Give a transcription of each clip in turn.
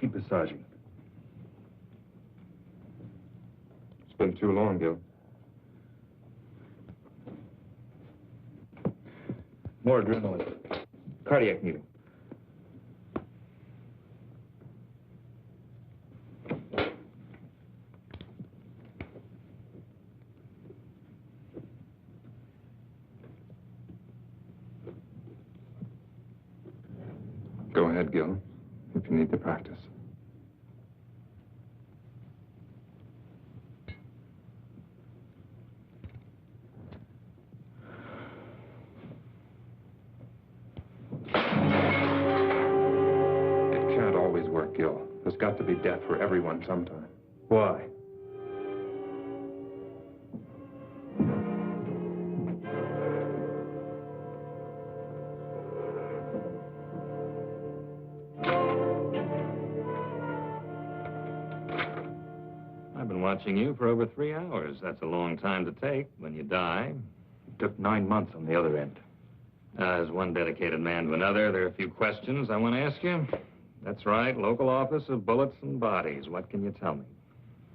Keep massaging. It's been too long, Gil. More adrenaline. Cardiac needle. Go ahead, Gil, if you need to practice. It can't always work, Gil. There's got to be death for everyone sometime. Why? I've been watching you for over 3 hours. That's a long time to take when you die. It took 9 months on the other end. As one dedicated man to another, there are a few questions I want to ask you. That's right, local office of bullets and bodies. What can you tell me?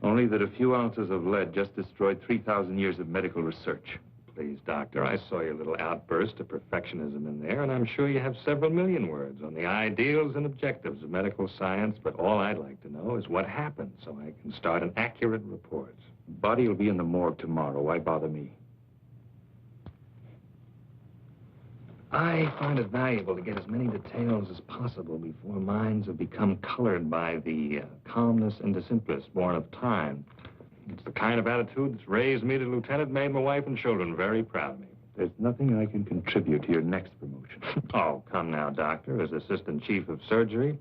Only that a few ounces of lead just destroyed 3,000 years of medical research. Please, Doctor, I saw your little outburst of perfectionism in there, and I'm sure you have several million words on the ideals and objectives of medical science, but all I'd like to know is what happened so I can start an accurate report. Body will be in the morgue tomorrow. Why bother me? I find it valuable to get as many details as possible before minds have become colored by the calmness and the simplest born of time. It's the kind of attitude that's raised me to lieutenant, made my wife and children very proud of me. There's nothing I can contribute to your next promotion. Oh, come now, Doctor. As assistant chief of surgery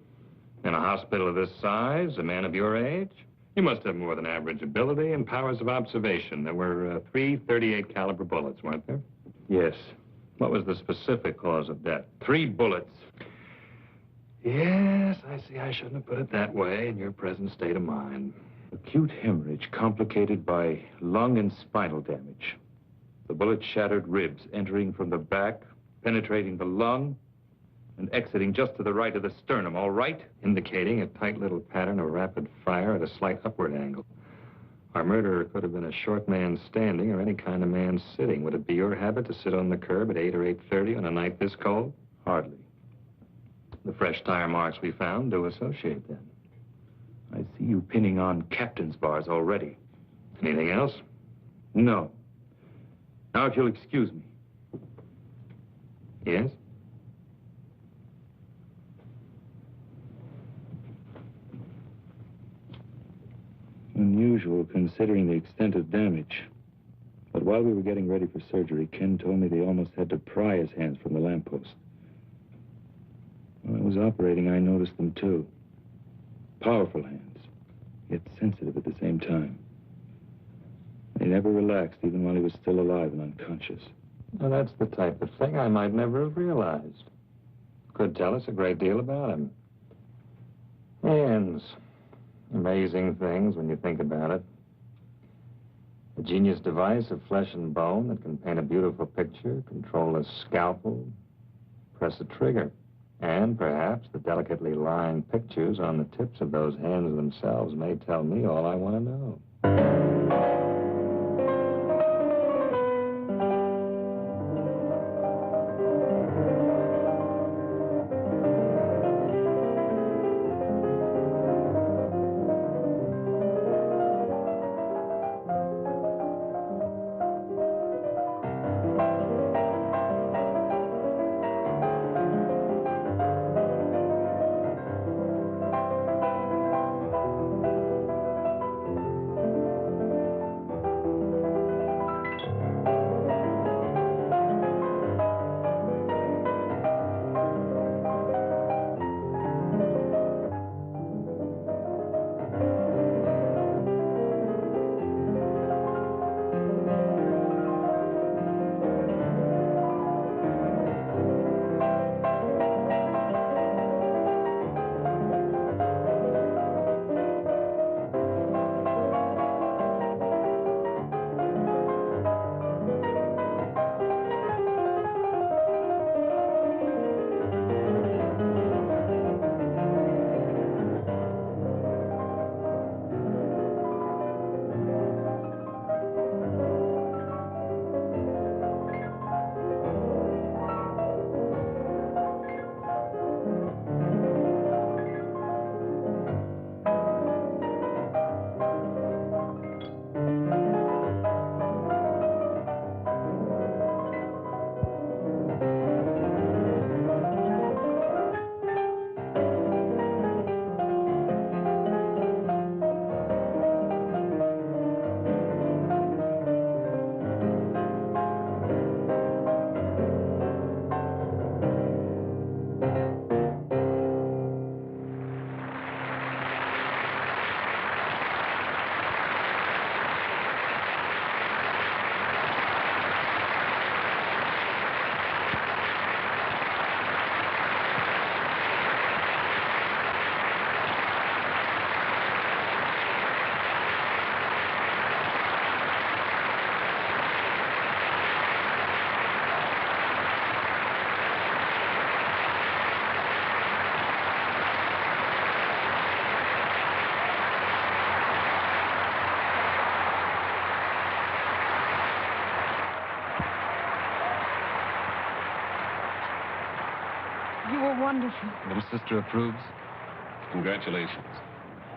in a hospital of this size, a man of your age, you must have more than average ability and powers of observation. There were 3 .38 caliber bullets, weren't there? Yes. What was the specific cause of death? 3 bullets. Yes, I see. I shouldn't have put it that way in your present state of mind. Acute hemorrhage complicated by lung and spinal damage. The bullet shattered ribs, entering from the back, penetrating the lung, and exiting just to the right of the sternum, all right? Indicating a tight little pattern of rapid fire at a slight upward angle. Our murderer could have been a short man standing or any kind of man sitting. Would it be your habit to sit on the curb at 8 or 8:30 on a night this cold? Hardly. The fresh tire marks we found do associate then. I see you pinning on captain's bars already. Anything else? No. Now, if you'll excuse me. Yes? Unusual, considering the extent of damage. But while we were getting ready for surgery, Ken told me they almost had to pry his hands from the lamppost. When I was operating, I noticed them too. Powerful hands, yet sensitive at the same time. They never relaxed, even while he was still alive and unconscious. Well, that's the type of thing I might never have realized. Could tell us a great deal about him. Hands. Amazing things when you think about it. A genius device of flesh and bone that can paint a beautiful picture, control a scalpel, press a trigger. And perhaps the delicately lined pictures on the tips of those hands themselves may tell me all I want to know. You were wonderful. Little sister approves? Congratulations.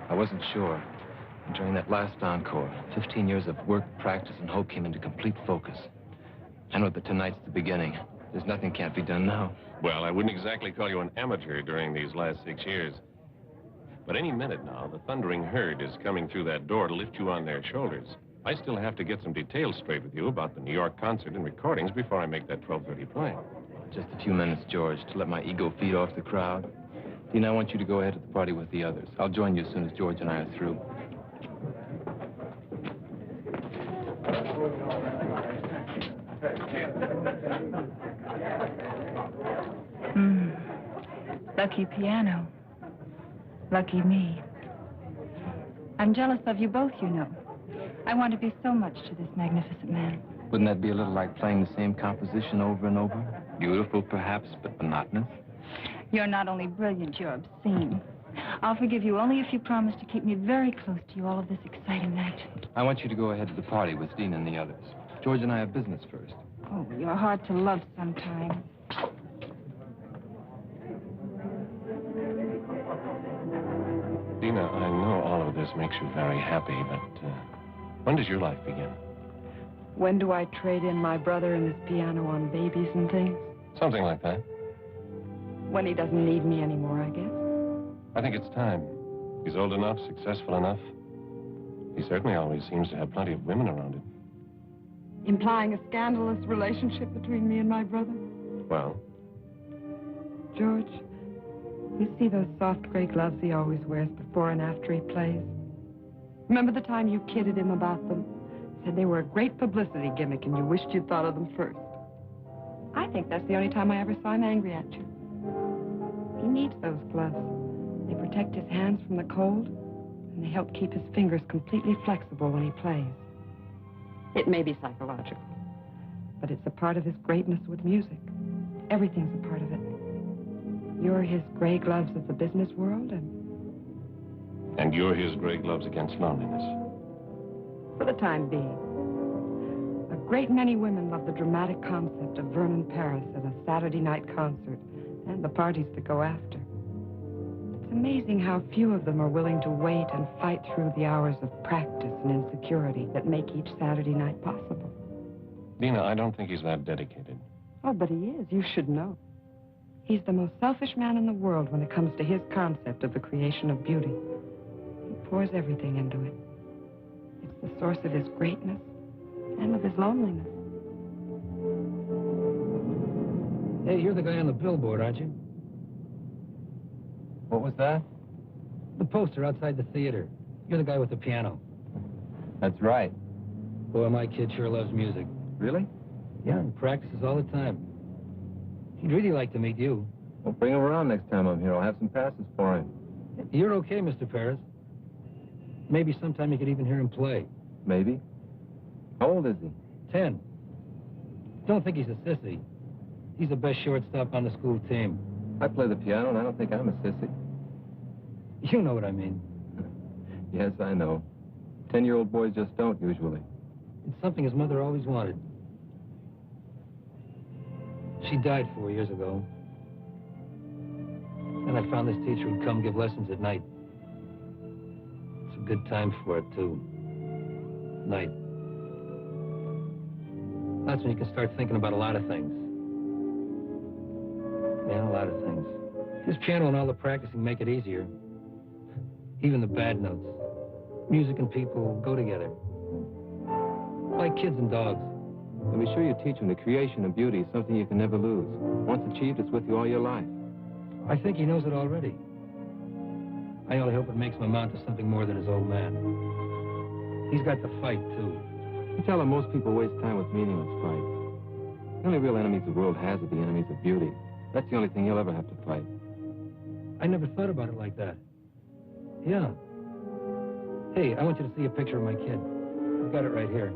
I wasn't sure. And during that last encore, 15 years of work, practice, and hope came into complete focus. I know that tonight's the beginning. There's nothing can't be done now. Well, I wouldn't exactly call you an amateur during these last 6 years. But any minute now, the Thundering Herd is coming through that door to lift you on their shoulders. I still have to get some details straight with you about the New York concert and recordings before I make that 12:30 play. Just a few minutes, George, to let my ego feed off the crowd. Dean, I want you to go ahead to the party with the others. I'll join you as soon as George and I are through. Lucky piano. Lucky me. I'm jealous of you both, you know. I want to be so much to this magnificent man. Wouldn't that be a little like playing the same composition over and over? Beautiful, perhaps, but monotonous? You're not only brilliant, you're obscene. I'll forgive you only if you promise to keep me very close to you all of this exciting night. I want you to go ahead to the party with Dean and the others. George and I have business first. Oh, you're hard to love sometimes. Dina, I know all of this makes you very happy, but when does your life begin? When do I trade in my brother and his piano on babies and things? Something like that. When he doesn't need me anymore, I guess. I think it's time. He's old enough, successful enough. He certainly always seems to have plenty of women around him. Implying a scandalous relationship between me and my brother? Well, George, you see those soft gray gloves he always wears before and after he plays? Remember the time you kidded him about them? Said they were a great publicity gimmick and you wished you'd thought of them first. I think that's the only time I ever saw him angry at you. He needs those gloves. They protect his hands from the cold, and they help keep his fingers completely flexible when he plays. It may be psychological, but it's a part of his greatness with music. Everything's a part of it. You're his gray gloves of the business world, and you're his gray gloves against loneliness. For the time being. A great many women love the dramatic concept of Vernon Paris at a Saturday night concert and the parties that go after. It's amazing how few of them are willing to wait and fight through the hours of practice and insecurity that make each Saturday night possible. Dina, I don't think he's that dedicated. Oh, but he is. You should know. He's the most selfish man in the world when it comes to his concept of the creation of beauty. He pours everything into it. It's the source of his greatness and of his loneliness. Hey, you're the guy on the billboard, aren't you? What was that? The poster outside the theater. You're the guy with the piano. That's right. Boy, my kid sure loves music. Really? Yeah, and practices all the time. He'd really like to meet you. Well, bring him around next time I'm here. I'll have some passes for him. You're okay, Mr. Paris. Maybe sometime you could even hear him play. Maybe. How old is he? 10. Don't think he's a sissy. He's the best shortstop on the school team. I play the piano, and I don't think I'm a sissy. You know what I mean. Yes, I know. 10-year-old boys just don't, usually. It's something his mother always wanted. She died 4 years ago. And I found this teacher who'd come give lessons at night. It's a good time for it, too. Night. That's when you can start thinking about a lot of things. Yeah, a lot of things. His piano and all the practicing make it easier. Even the bad notes. Music and people go together. Like kids and dogs. And be sure you teach him the creation of beauty is something you can never lose. Once achieved, it's with you all your life. I think he knows it already. I only hope it makes him amount to something more than his old man. He's got the fight, too. You tell him most people waste time with meaningless fights. The only real enemies the world has are the enemies of beauty. That's the only thing he'll ever have to fight. I never thought about it like that. Yeah. Hey, I want you to see a picture of my kid. I've got it right here.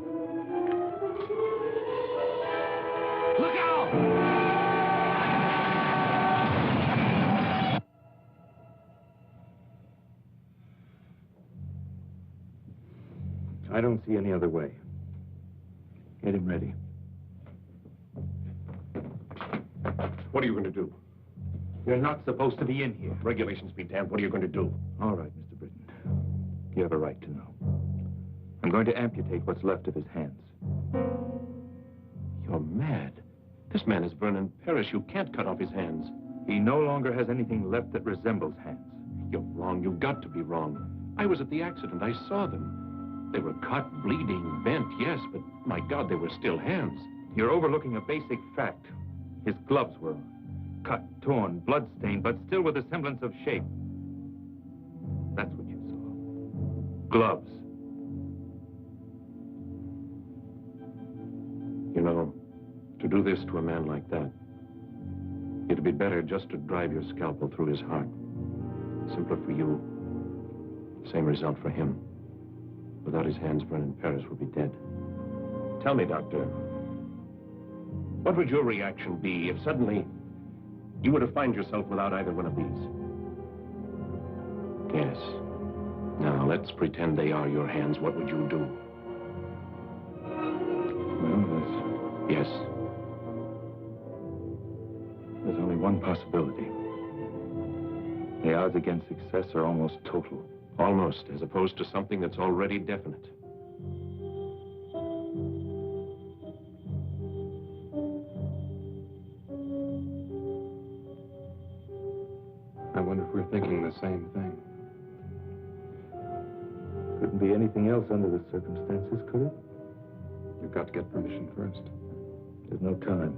Look out! I don't see any other way. Get him ready. What are you going to do? You're not supposed to be in here. Regulations be damned. What are you going to do? All right, Mr. Britton. You have a right to know. I'm going to amputate what's left of his hands. You're mad. This man is Vernon Parrish. You can't cut off his hands. He no longer has anything left that resembles hands. You're wrong. You've got to be wrong. I was at the accident. I saw them. They were cut, bleeding, bent, yes, but my God, they were still hands. You're overlooking a basic fact. His gloves were on. Cut, torn, blood-stained, but still with a semblance of shape. That's what you saw. Gloves. You know, to do this to a man like that, it'd be better just to drive your scalpel through his heart. Simpler for you, same result for him. Without his hands, Vernon Parrish would be dead. Tell me, Doctor, what would your reaction be if suddenly you were to find yourself without either one of these? Yes. Now, let's pretend they are your hands. What would you do? Well, Yes. there's only one possibility. The odds against success are almost total. Almost, as opposed to something that's already definite. I wonder if we're thinking the same thing. Couldn't be anything else under the circumstances, could it? You've got to get permission first. There's no time.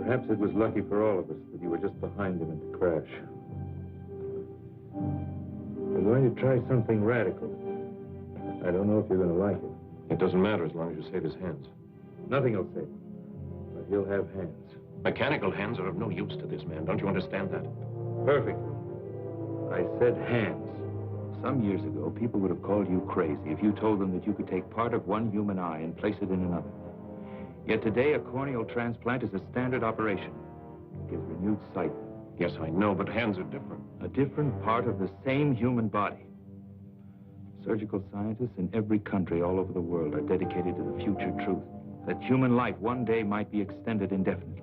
Perhaps it was lucky for all of us that you were just behind him in the crash. I'm going to try something radical. I don't know if you're going to like it. It doesn't matter as long as you save his hands. Nothing will save him, but he'll have hands. Mechanical hands are of no use to this man. Don't you understand that? Perfect. I said hands. Some years ago, people would have called you crazy if you told them that you could take part of one human eye and place it in another. Yet today, a corneal transplant is a standard operation. It gives renewed sight. Yes, I know, but hands are different. A different part of the same human body. Surgical scientists in every country all over the world are dedicated to the future truth that human life one day might be extended indefinitely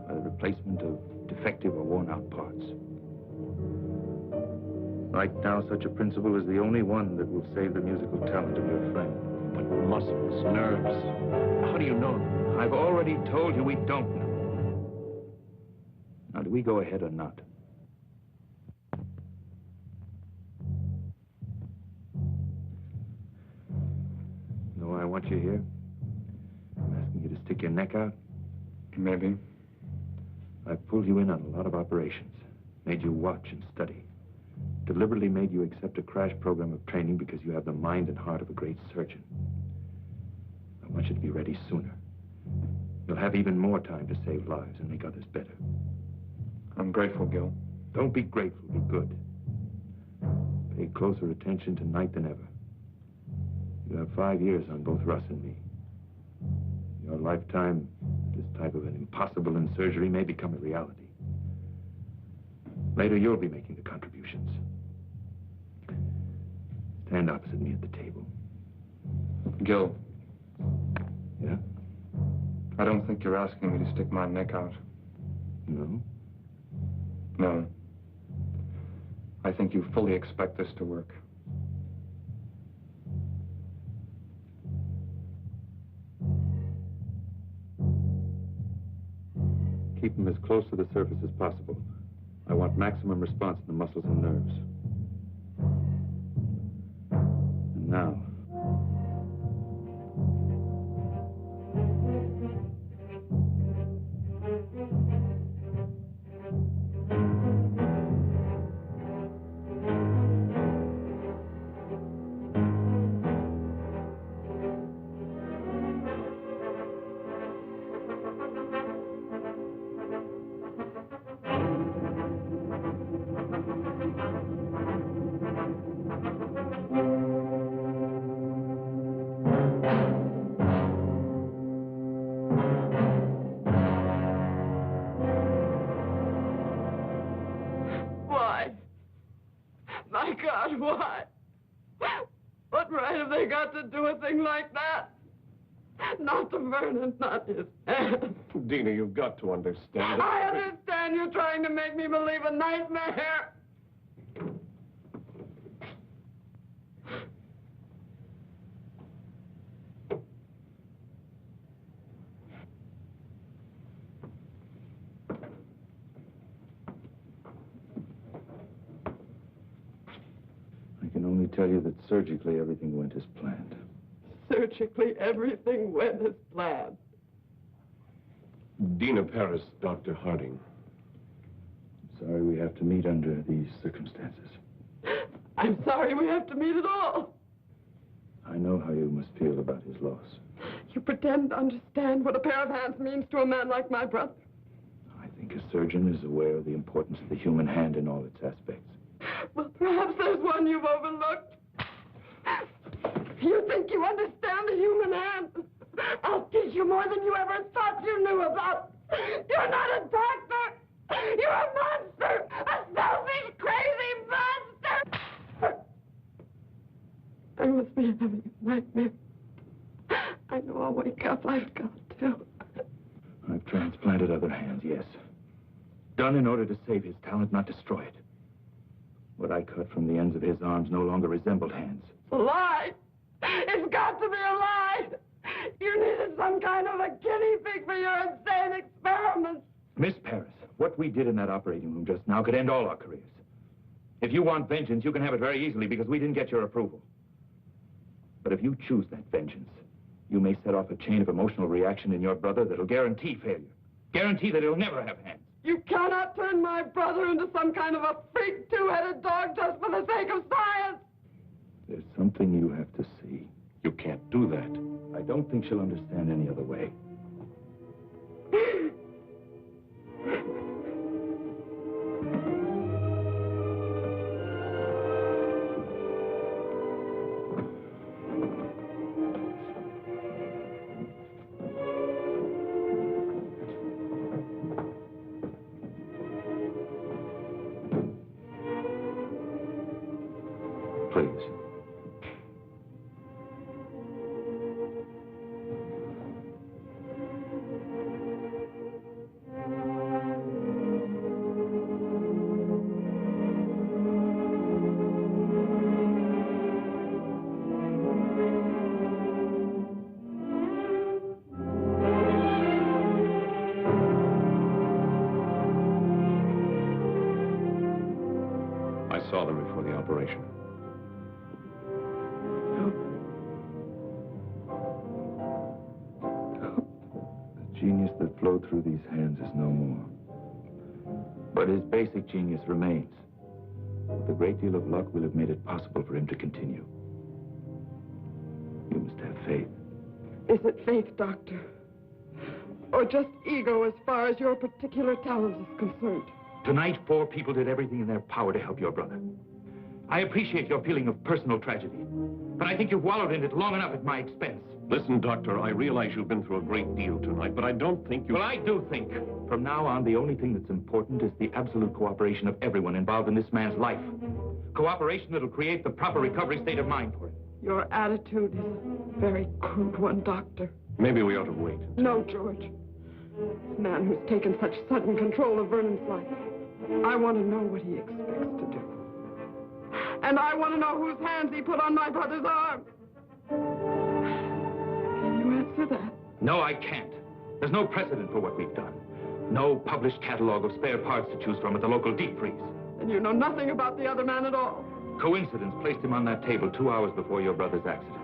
by the replacement of defective or worn-out parts. Right now, such a principle is the only one that will save the musical talent of your friend. But muscles, nerves, how do you know? I've already told you we don't know. Now, do we go ahead or not? You know why I want you here? I'm asking you to stick your neck out. Maybe. I've pulled you in on a lot of operations, made you watch and study, deliberately made you accept a crash program of training because you have the mind and heart of a great surgeon. I want you to be ready sooner. You'll have even more time to save lives and make others better. I'm grateful, Gil. Don't be grateful, be good. Pay closer attention tonight than ever. You have 5 years on both Russ and me. In your lifetime, this type of an impossible in surgery may become a reality. Later, you'll be making the contributions. Stand opposite me at the table. Gil, Yeah? I don't think you're asking me to stick my neck out. No? No. I think you fully expect this to work. Keep them as close to the surface as possible. I want maximum response in the muscles and nerves. And now... Why? My God, why? What right have they got to do a thing like that? Not to Vernon, not his hand. Dina, you've got to understand. I understand you're trying to make me believe a nightmare. I can only tell you that surgically everything went as planned. Surgically, everything went as planned. Dina Paris, Dr. Harding. Sorry we have to meet under these circumstances. I'm sorry we have to meet at all. I know how you must feel about his loss. You pretend to understand what a pair of hands means to a man like my brother. I think a surgeon is aware of the importance of the human hand in all its aspects. Well, perhaps there's one you've overlooked. You think you understand the human hand? I'll teach you more than you ever thought you knew about. You're not a doctor. You're a monster. A selfish, crazy monster. I must be having a nightmare. I know I'll wake up. I've got to. I've transplanted other hands, yes. Done in order to save his talent, not destroy it. What I cut from the ends of his arms no longer resembled hands. It's a lie. It's got to be a lie. You needed some kind of a guinea pig for your insane experiments. Miss Paris, what we did in that operating room just now could end all our careers. If you want vengeance, you can have it very easily because we didn't get your approval. But if you choose that vengeance, you may set off a chain of emotional reaction in your brother that'll guarantee failure. Guarantee that he'll never have hands. You cannot turn my brother into some kind of a freak two-headed dog just for the sake of science. There's something you have to see. You can't do that. I don't think she'll understand any other way. Please. I saw them before the operation. The genius that flowed through these hands is no more. But his basic genius remains. With a great deal of luck, we'll have made it possible for him to continue. You must have faith. Is it faith, Doctor? Or just ego as far as your particular talent is concerned? Tonight, 4 people did everything in their power to help your brother. I appreciate your feeling of personal tragedy, but I think you've wallowed in it long enough at my expense. Listen, Doctor, I realize you've been through a great deal tonight, but I don't think you... Well, I do think. From now on, the only thing that's important is the absolute cooperation of everyone involved in this man's life. Cooperation that'll create the proper recovery state of mind for him. Your attitude is a very crude one, Doctor. Maybe we ought to wait. No, George. This man who's taken such sudden control of Vernon's life, I want to know what he expects to do. And I want to know whose hands he put on my brother's arm. Can you answer that? No, I can't. There's no precedent for what we've done. No published catalog of spare parts to choose from at the local deep freeze. And you know nothing about the other man at all. Coincidence placed him on that table 2 hours before your brother's accident.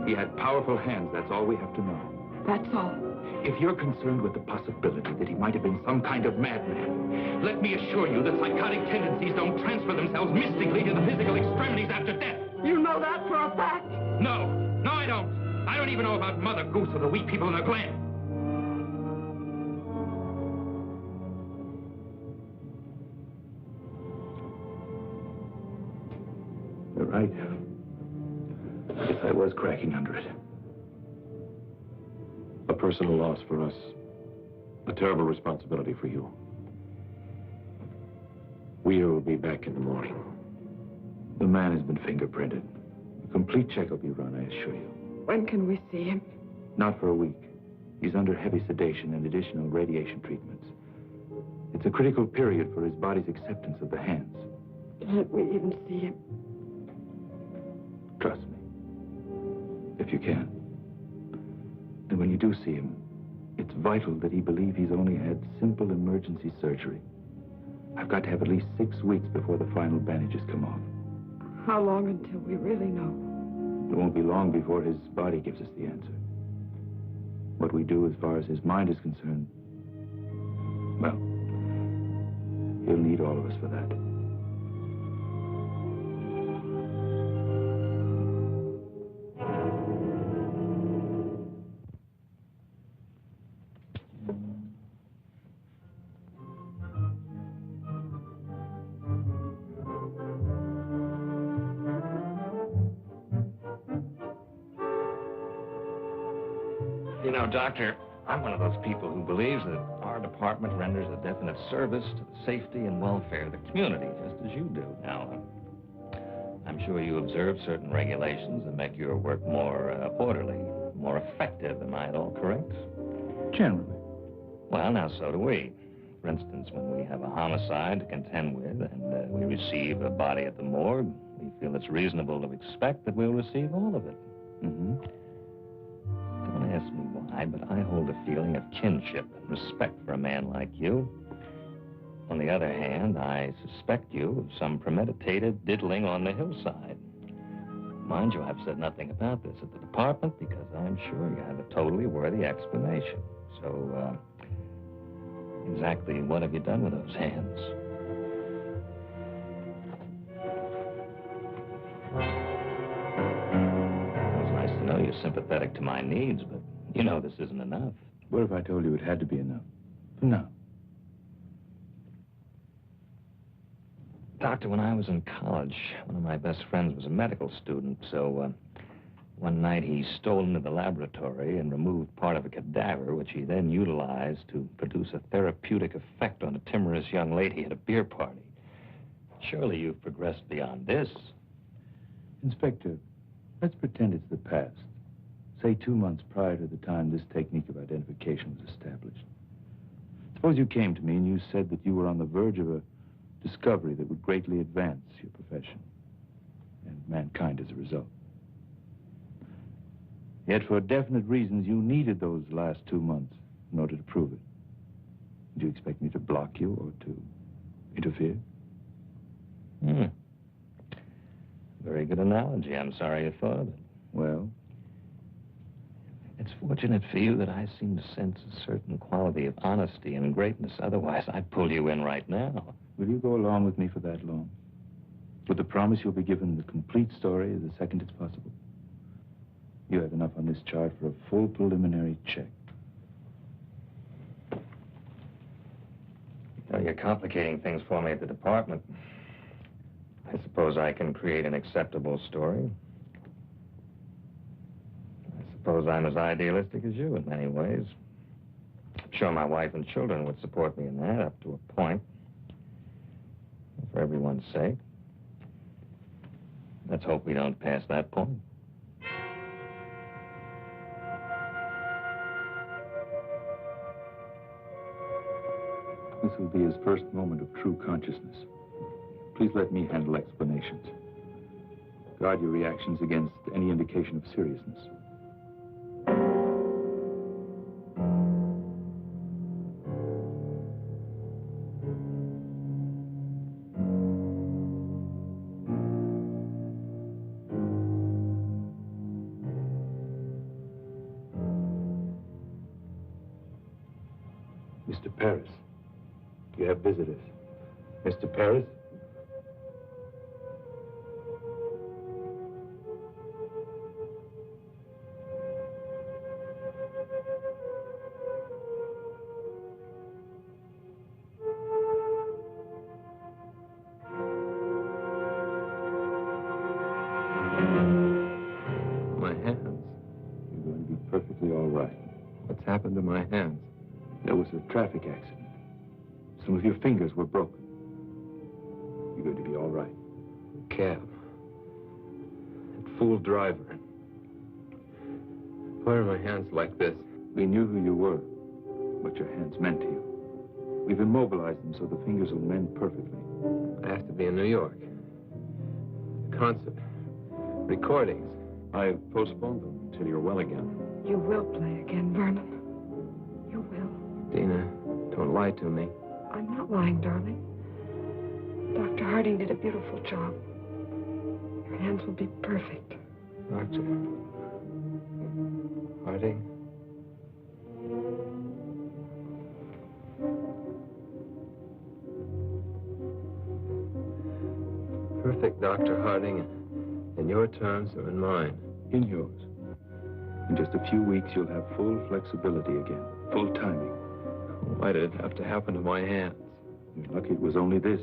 He had powerful hands, that's all we have to know. That's all. If you're concerned with the possibility that he might have been some kind of madman, let me assure you that psychotic tendencies don't transfer themselves mystically to the physical extremities after death. You know that for a fact? No. No, I don't. I don't even know about Mother Goose or the wee people in the Glen. You're right. I guess I was cracking under it. A personal loss for us. A terrible responsibility for you. We'll be back in the morning. The man has been fingerprinted. A complete check will be run, I assure you. When can we see him? Not for a week. He's under heavy sedation and additional radiation treatments. It's a critical period for his body's acceptance of the hands. Can't we even see him? Trust me. If you can. And when you do see him, it's vital that he believe he's only had simple emergency surgery. I've got to have at least 6 weeks before the final bandages come off. How long until we really know? It won't be long before his body gives us the answer. What we do as far as his mind is concerned, well, he'll need all of us for that. You know, Doctor, I'm one of those people who believes that our department renders a definite service to the safety and welfare of the community, just as you do. Now, I'm sure you observe certain regulations that make your work more orderly, more effective. Am I at all correct? Generally. Well, now, so do we. For instance, when we have a homicide to contend with and we receive a body at the morgue, we feel it's reasonable to expect that we'll receive all of it. Mm-hmm. Don't ask me why, but I hold a feeling of kinship and respect for a man like you. On the other hand, I suspect you of some premeditated diddling on the hillside. Mind you, I've said nothing about this at the department because I'm sure you have a totally worthy explanation. So, exactly what have you done with those hands? It's nice to know you're sympathetic to my needs, but you know this isn't enough. What if I told you it had to be enough? For now. Doctor, when I was in college, one of my best friends was a medical student, so one night he stole into the laboratory and removed part of a cadaver, which he then utilized to produce a therapeutic effect on a timorous young lady at a beer party. Surely you've progressed beyond this. Inspector, let's pretend it's the past. Say 2 months prior to the time this technique of identification was established. Suppose you came to me and you said that you were on the verge of a discovery that would greatly advance your profession and mankind as a result. Yet for definite reasons, you needed those last 2 months in order to prove it. Do you expect me to block you or to interfere? Very good analogy. I'm sorry you thought of it. Well? It's fortunate for you that I seem to sense a certain quality of honesty and greatness. Otherwise, I'd pull you in right now. Will you go along with me for that long? With the promise you'll be given the complete story the second it's possible? You have enough on this chart for a full preliminary check. Well, you're complicating things for me at the department. I suppose I can create an acceptable story. I suppose I'm as idealistic as you in many ways. I'm sure my wife and children would support me in that up to a point. For everyone's sake. Let's hope we don't pass that point. This will be his first moment of true consciousness. Please let me handle explanations. Guard your reactions against any indication of seriousness. Mr. Paris, you have visitors. Mr. Paris? My hands. You're going to be perfectly all right. What's happened to my hands? There was a traffic accident. Some of your fingers were broken. You're going to be all right. Cab. That fool driver. Why are my hands like this? We knew who you were, what your hands meant to you. We've immobilized them so the fingers will mend perfectly. I have to be in New York. Concert. Recordings. I've postponed them until you're well again. You will play again, Vernon. You will. Dina, don't lie to me. I'm not lying, darling. Dr. Harding did a beautiful job. Your hands will be perfect. Doctor. Harding. Perfect, Dr. Harding. In your terms or in mine? In yours. In just a few weeks, you'll have full flexibility again, full timing. Why did it have to happen to my hands? You're lucky it was only this.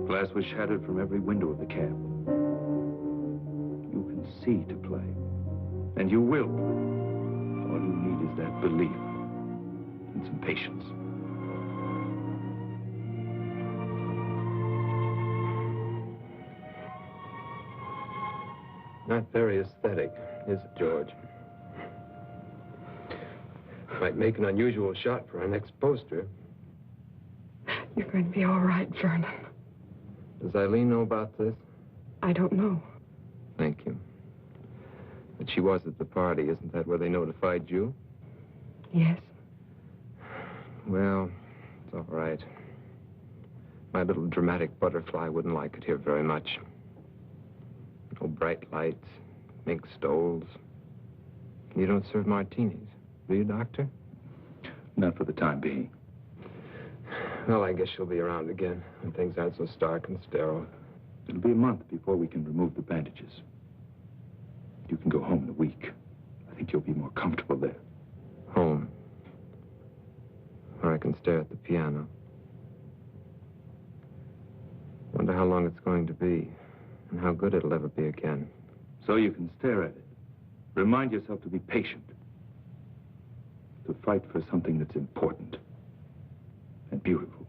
Glass was shattered from every window of the cab. You can see to play. And you will play. All you need is that belief and some patience. Not very aesthetic, is it, George? Might make an unusual shot for our next poster. You're going to be all right, Vernon. Does Eileen know about this? I don't know. Thank you. But she was at the party. Isn't that where they notified you? Yes. Well, it's all right. My little dramatic butterfly wouldn't like it here very much. No bright lights, mink stoles. You don't serve martinis, do you, Doctor? Not for the time being. Well, I guess she'll be around again when things aren't so stark and sterile. It'll be a month before we can remove the bandages. You can go home in a week. I think you'll be more comfortable there. Home. Where I can stare at the piano. Wonder how long it's going to be. And how good it'll ever be again. So you can stare at it. Remind yourself to be patient. To fight for something that's important and beautiful.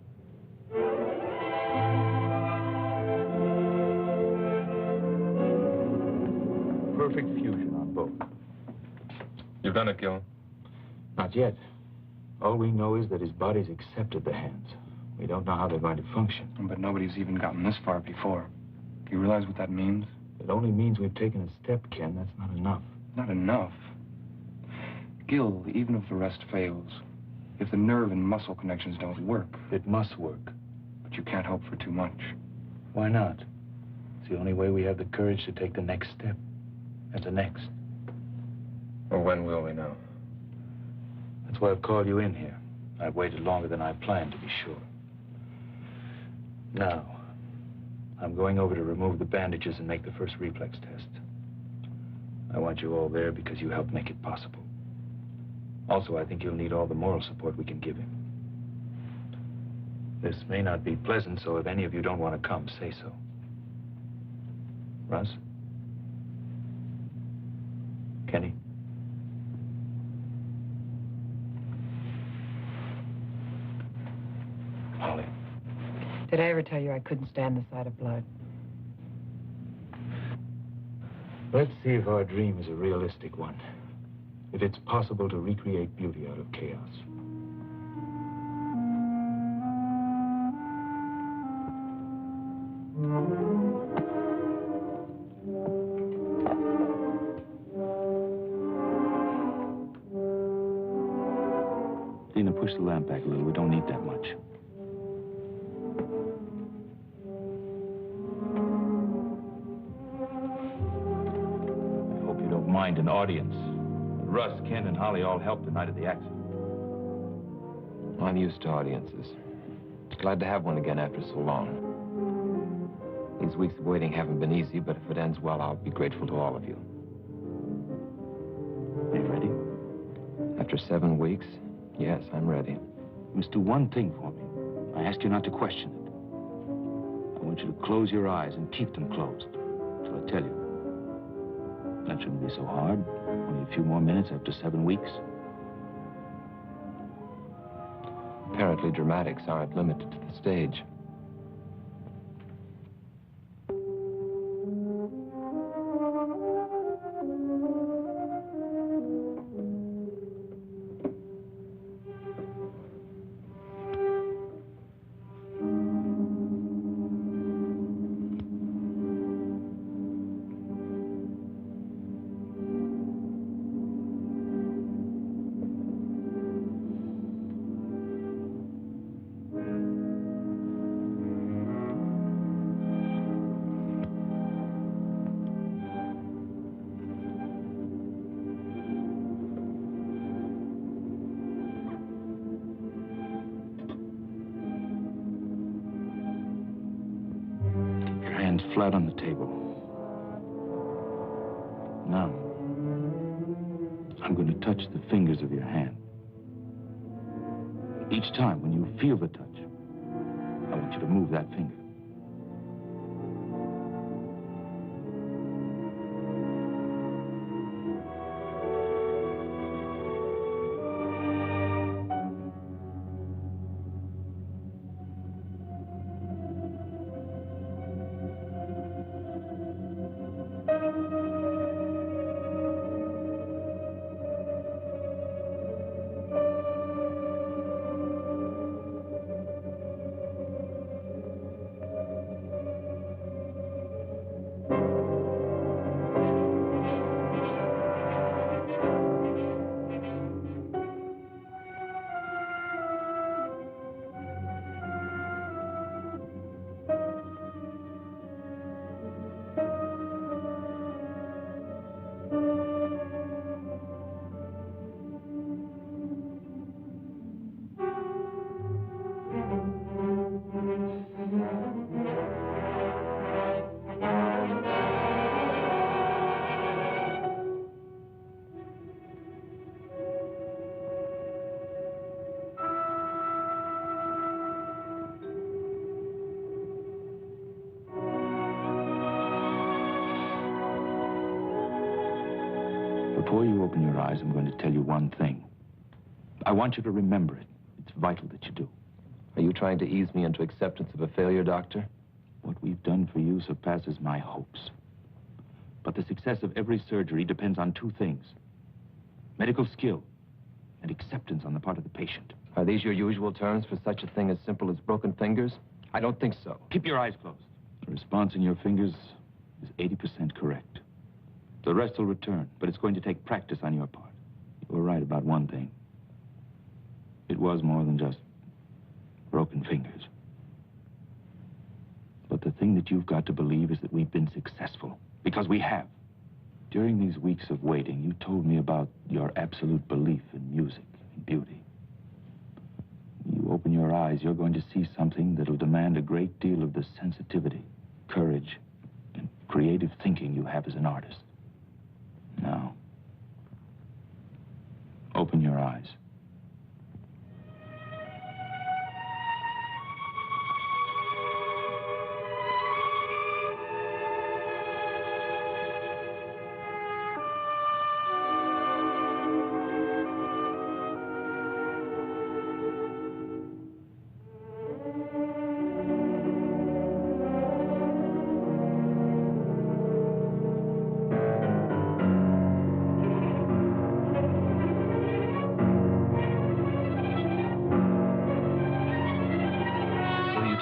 Perfect fusion on both. You've done it, Gil. Not yet. All we know is that his body's accepted the hands. We don't know how they're going to function. But nobody's even gotten this far before. Do you realize what that means? It only means we've taken a step, Ken. That's not enough. Not enough. Gil, even if the rest fails, if the nerve and muscle connections don't work, It must work. but you can't hope for too much. Why not? It's the only way we have the courage to take the next step. And the next. Well, when will we know? That's why I've called you in here. I've waited longer than I planned, to be sure. Now, I'm going over to remove the bandages and make the first reflex test. I want you all there because you helped make it possible. Also, I think you'll need all the moral support we can give him. This may not be pleasant, so if any of you don't want to come, say so. Russ? Kenny? Holly? Did I ever tell you I couldn't stand the sight of blood? Let's see if our dream is a realistic one. If it's possible to recreate beauty out of chaos. Dina, push the lamp back a little. We don't need that much. I hope you don't mind an audience. Russ, Ken, and Holly all helped the night of the accident. I'm used to audiences. Glad to have one again after so long. These weeks of waiting haven't been easy, but if it ends well, I'll be grateful to all of you. Are you ready? After 7 weeks, yes, I'm ready. You must do one thing for me. I ask you not to question it. I want you to close your eyes and keep them closed till I tell you. That shouldn't be so hard. Only a few more minutes after 7 weeks. Apparently, dramatics aren't limited to the stage. flat on the table. Now, I'm going to touch the fingers of your hand. Each time when you feel the touch, I want you to move that finger. Before you open your eyes, I'm going to tell you one thing. I want you to remember it. It's vital that you do. Are you trying to ease me into acceptance of a failure, Doctor? What we've done for you surpasses my hopes. But the success of every surgery depends on two things: medical skill and acceptance on the part of the patient. Are these your usual terms for such a thing as simple as broken fingers? I don't think so. Keep your eyes closed. The response in your fingers is 80% correct. The rest will return, but it's going to take practice on your part. You were right about one thing. It was more than just broken fingers. But the thing that you've got to believe is that we've been successful, because we have. During these weeks of waiting, you told me about your absolute belief in music and beauty. When you open your eyes, you're going to see something that'll demand a great deal of the sensitivity, courage, and creative thinking you have as an artist. Now, open your eyes.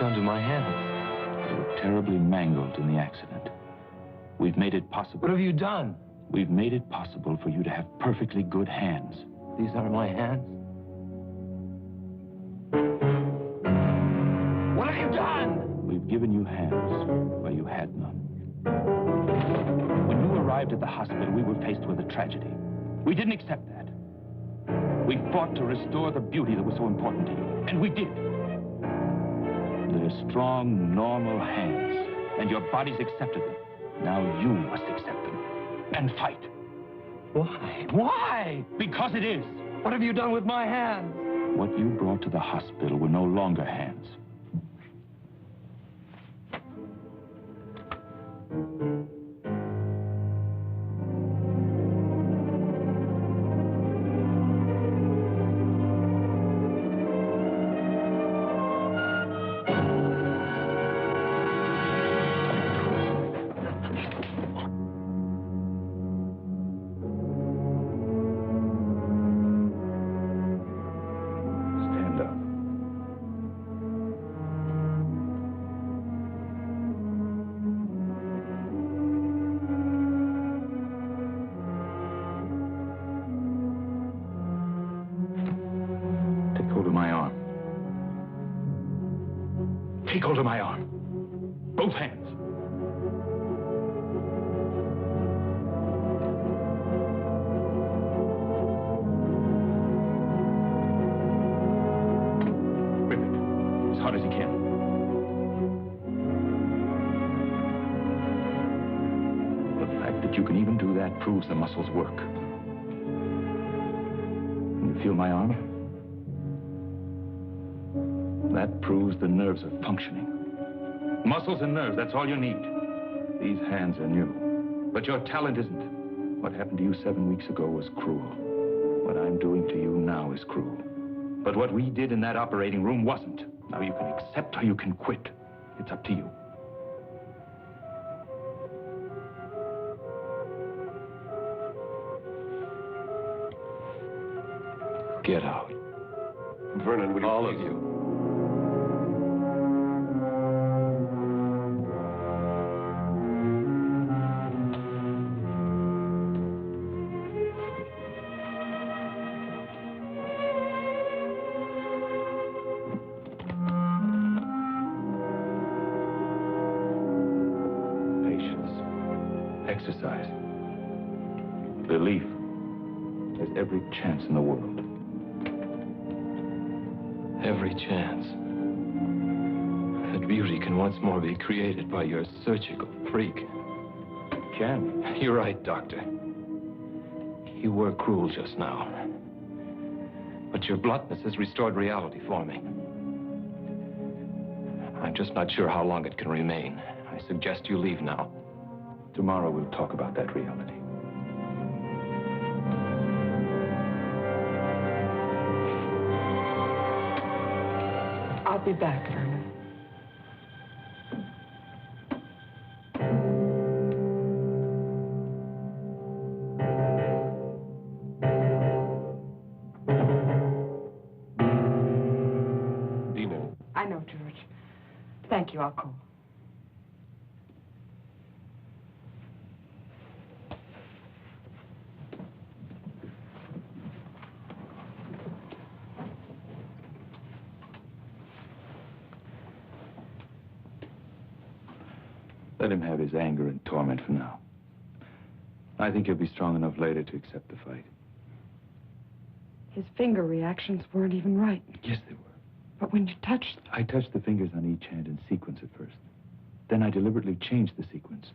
Done to my hands? They were terribly mangled in the accident. We've made it possible. What have you done? We've made it possible for you to have perfectly good hands. These are my hands? What have you done? We've given you hands where you had none. When you arrived at the hospital, we were faced with a tragedy. We didn't accept that. We fought to restore the beauty that was so important to you, and we did. They're strong, normal hands, and your body's accepted them. Now you must accept them and fight. Why? Why? Because it is. What have you done with my hands? What you brought to the hospital were no longer hands. Take hold of my arm. Both hands. Grip it as hard as you can. that proves the muscles work. Can you feel my arm? That proves the nerves are functioning. Muscles and nerves, that's all you need. These hands are new. But your talent isn't. What happened to you 7 weeks ago was cruel. What I'm doing to you now is cruel. But what we did in that operating room wasn't. Now you can accept or you can quit. It's up to you. Get out. Vernon, will you All please? of you. Exercise. Belief. There's every chance in the world. Every chance that beauty can once more be created by your surgical freak. Can. You're right, Doctor. You were cruel just now. But your bluntness has restored reality for me. I'm just not sure how long it can remain. I suggest you leave now. Tomorrow we'll talk about that reality. I'll be back, Vernon. Dina. I know, George. Thank you, I'll call. Let him have his anger and torment for now. I think he'll be strong enough later to accept the fight. His finger reactions weren't even right. Yes, they were. But when you touched... I touched the fingers on each hand in sequence at first. Then I deliberately changed the sequence.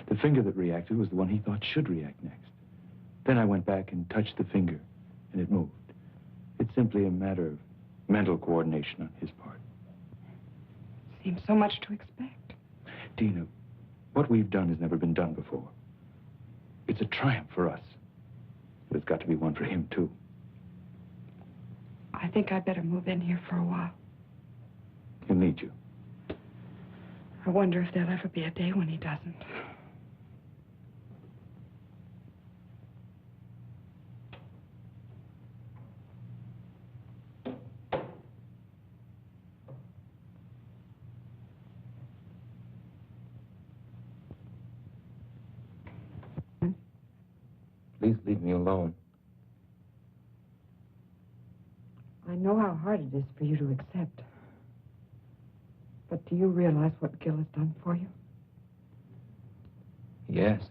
The finger that reacted was the one he thought should react next. Then I went back and touched the finger, and it moved. It's simply a matter of mental coordination on his part. Seems so much to expect. Dina, what we've done has never been done before. It's a triumph for us. But it's got to be one for him, too. I think I'd better move in here for a while. He'll need you. I wonder if there'll ever be a day when he doesn't. Please leave me alone. I know how hard it is for you to accept. But do you realize what Gil has done for you? Yes.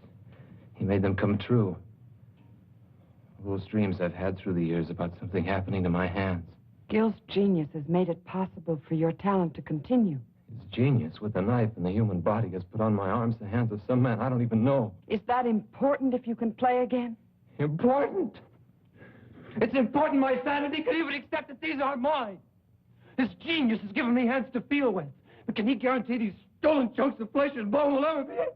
He made them come true. Those dreams I've had through the years about something happening to my hands. Gil's genius has made it possible for your talent to continue. His genius with the knife in the human body has put on my arms the hands of some man I don't even know. Is that important if you can play again? Important? It's important my sanity could even accept that these aren't mine. His genius has given me hands to feel with. But can he guarantee these stolen chunks of flesh and bone will ever be it?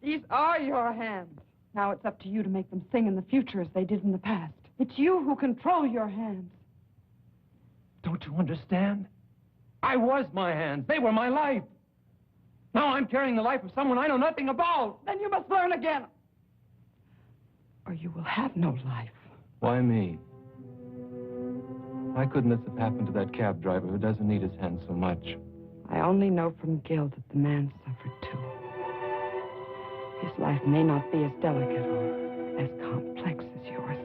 These are your hands. Now it's up to you to make them sing in the future as they did in the past. It's you who control your hands. Don't you understand? I was my hands. They were my life. Now I'm carrying the life of someone I know nothing about. Then you must learn again. Or you will have no life. Why me? Why couldn't this have happened to that cab driver who doesn't need his hands so much? I only know from Gil that the man suffered too. His life may not be as delicate or as complex as yours.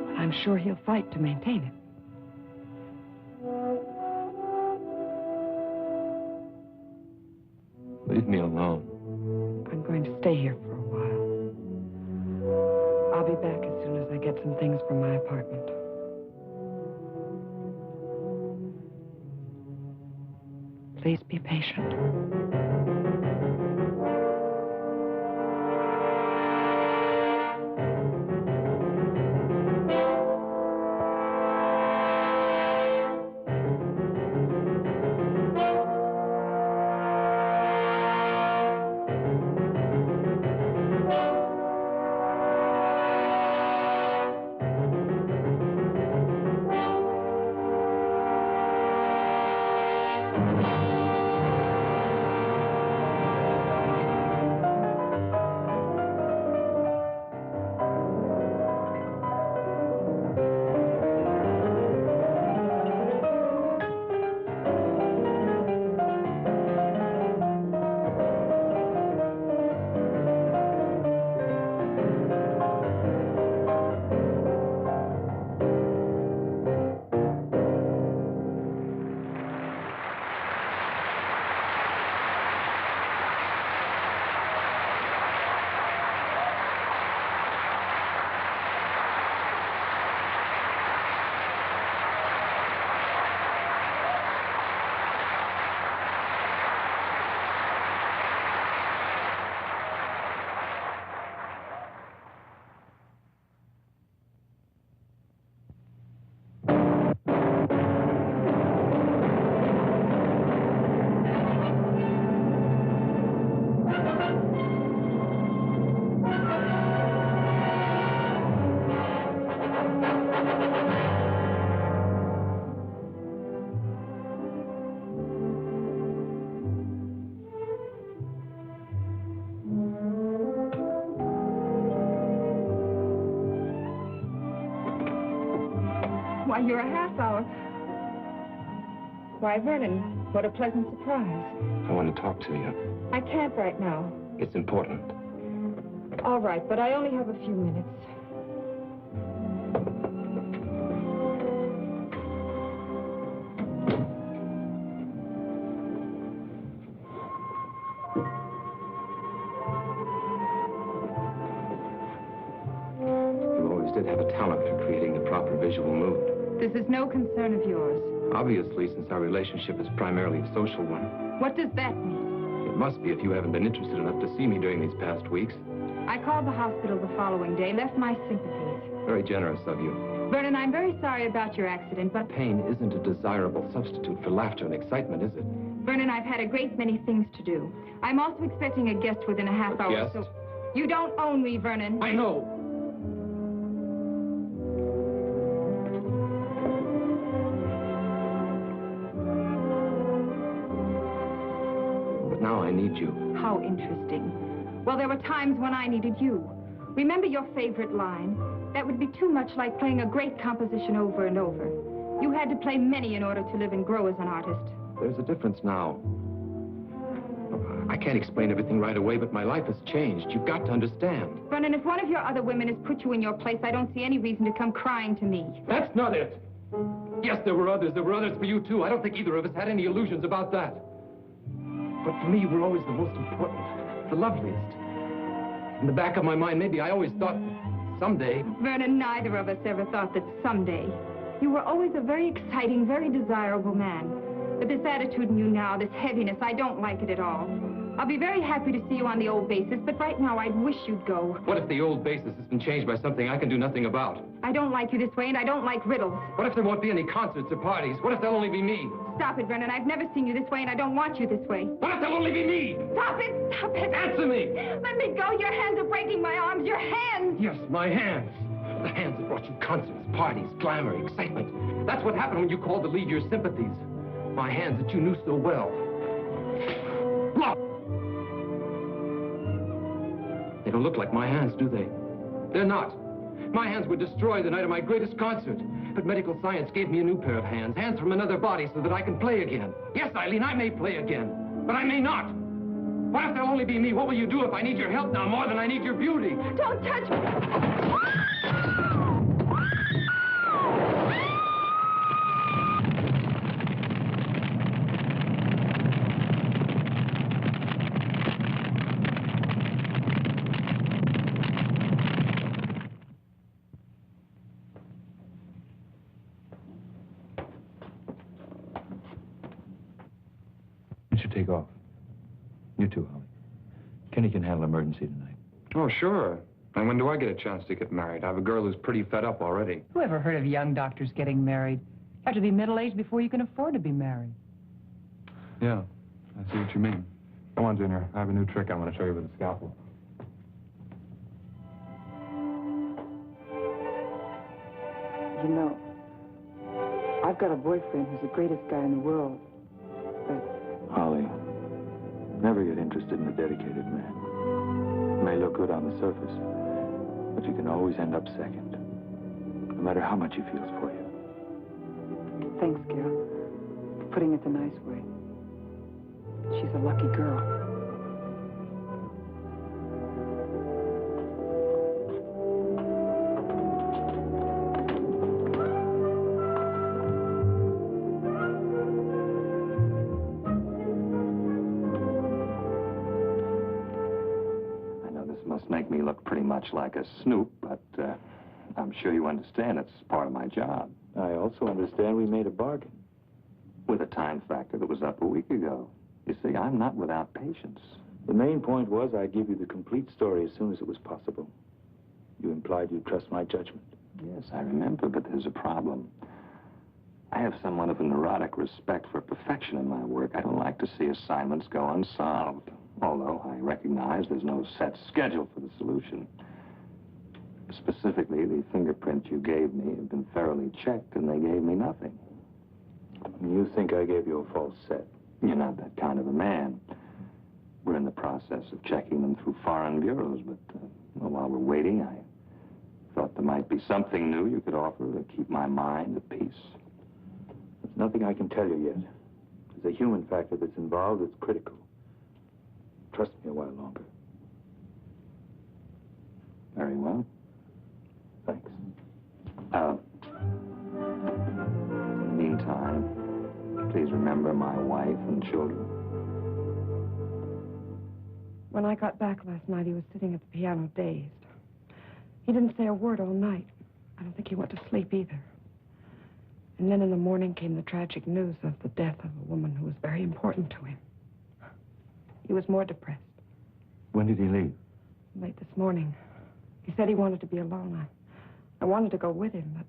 But I'm sure he'll fight to maintain it. Leave me alone. I'm going to stay here for a while. I'll be back as soon as I get some things from my apartment. Please be patient. Why, you're a half hour. Why, Vernon, what a pleasant surprise. I want to talk to you. I can't right now. It's important. All right, but I only have a few minutes. You always did have a talent for creating the proper visual mood. This is no concern of yours. Obviously, since our relationship is primarily a social one. What does that mean? It must be if you haven't been interested enough to see me during these past weeks. I called the hospital the following day, left my sympathies. Very generous of you. Vernon, I'm very sorry about your accident, but... Pain isn't a desirable substitute for laughter and excitement, is it? Vernon, I've had a great many things to do. I'm also expecting a guest within a half hour. Guest? So... You don't own me, Vernon. I know. But now I need you. How interesting. Well, there were times when I needed you. Remember your favorite line? That would be too much like playing a great composition over and over. You had to play many in order to live and grow as an artist. There's a difference now. I can't explain everything right away, but my life has changed. You've got to understand. Vernon, if one of your other women has put you in your place, I don't see any reason to come crying to me. That's not it. Yes, there were others. There were others for you, too. I don't think either of us had any illusions about that. But for me, you were always the most important, the loveliest. In the back of my mind, maybe I always thought someday... Vernon, neither of us ever thought that someday. You were always a very exciting, very desirable man. But this attitude in you now, this heaviness, I don't like it at all. I'll be very happy to see you on the old basis, but right now I'd wish you'd go. What if the old basis has been changed by something I can do nothing about? I don't like you this way, and I don't like riddles. What if there won't be any concerts or parties? What if there'll only be me? Stop it, Vernon. I've never seen you this way, and I don't want you this way. What if there'll only be me? Stop it! Stop it! Answer me! Let me go! Your hands are breaking my arms! Your hands! Yes, my hands. The hands that brought you concerts, parties, glamour, excitement. That's what happened when you called to lead your sympathies. My hands that you knew so well. Look! They don't look like my hands, do they? They're not. My hands were destroyed the night of my greatest concert. But medical science gave me a new pair of hands. Hands from another body so that I can play again. Yes, Eileen, I may play again. But I may not. What if there'll only be me? What will you do if I need your help now more than I need your beauty? Don't touch me! You should take off. You too, Holly. Kenny can handle emergency tonight. Oh, sure. And when do I get a chance to get married? I have a girl who's pretty fed up already. Who ever heard of young doctors getting married? You have to be middle-aged before you can afford to be married. Yeah, I see what you mean. Come on, Junior. I have a new trick I want to show you with the scalpel. You know, I've got a boyfriend who's the greatest guy in the world. But Holly, never get interested in a dedicated man. It may look good on the surface, but you can always end up second, no matter how much he feels for you. thanks, Gil, for putting it the nice way. She's a lucky girl. Must make me look pretty much like a snoop, but I'm sure you understand it's part of my job. I also understand we made a bargain. With a time factor that was up a week ago. You see, I'm not without patience. The main point was I'd give you the complete story as soon as it was possible. You implied you'd trust my judgment. Yes, I remember, but there's a problem. I have somewhat of a neurotic respect for perfection in my work. I don't like to see assignments go unsolved. Although I recognize there's no set schedule for the solution. Specifically, the fingerprints you gave me have been thoroughly checked, and they gave me nothing. You think I gave you a false set? You're not that kind of a man. We're in the process of checking them through foreign bureaus, but while we're waiting, I thought there might be something new you could offer to keep my mind at peace. There's nothing I can tell you yet. There's a human factor that's involved that's critical. Trust me a while longer. Very well. Thanks. In the meantime, please remember my wife and children. When I got back last night, he was sitting at the piano dazed. He didn't say a word all night. I don't think he went to sleep either. And then in the morning came the tragic news of the death of a woman who was very important to him. He was more depressed. When did he leave? Late this morning. He said he wanted to be alone. I wanted to go with him, but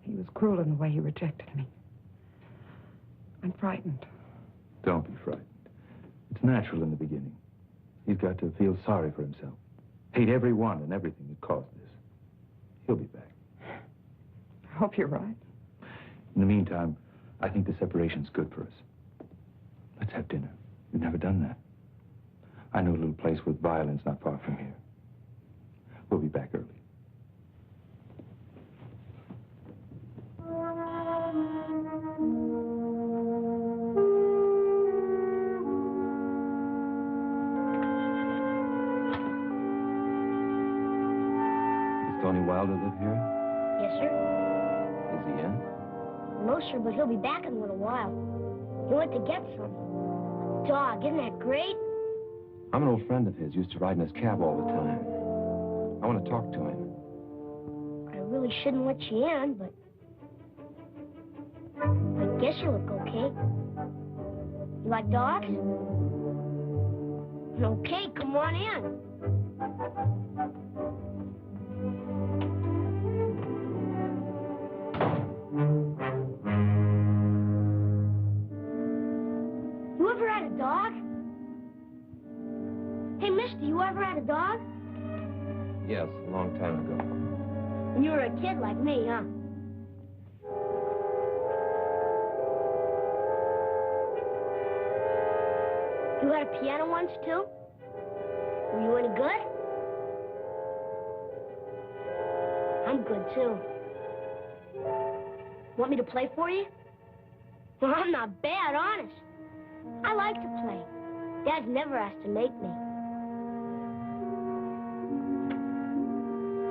he was cruel in the way he rejected me. I'm frightened. Don't be frightened. It's natural in the beginning. He's got to feel sorry for himself. Hate everyone and everything that caused this. He'll be back. I hope you're right. In the meantime, I think the separation's good for us. Let's have dinner. We've never done that. I know a little place with violins not far from here. We'll be back early. Does Tony Wilder live here? Yes, sir. Is he in? No, sir, but he'll be back in a little while. He went to get some. Dog, isn't that great? I'm an old friend of his. Used to ride in his cab all the time. I want to talk to him. I really shouldn't let you in, but I guess you look okay. You like dogs? Okay, come on in. You ever had a dog? Hey, mister, you ever had a dog? Yes, a long time ago. When you were a kid like me, huh? You had a piano once, too? Were you any good? I'm good, too. Want me to play for you? Well, I'm not bad, honest. I like to play. Dad's never asked to make me.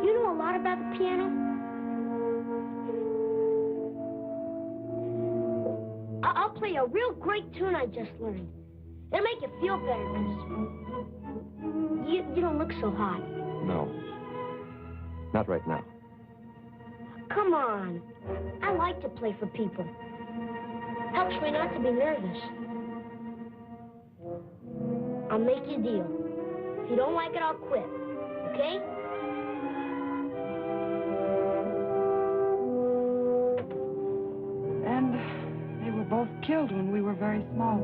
You know a lot about the piano? I'll play a real great tune I just learned. It'll make you feel better, because you don't look so hot. No. Not right now. Come on. I like to play for people. Helps me not to be nervous. I'll make you a deal. If you don't like it, I'll quit. Okay? And they were both killed when we were very small.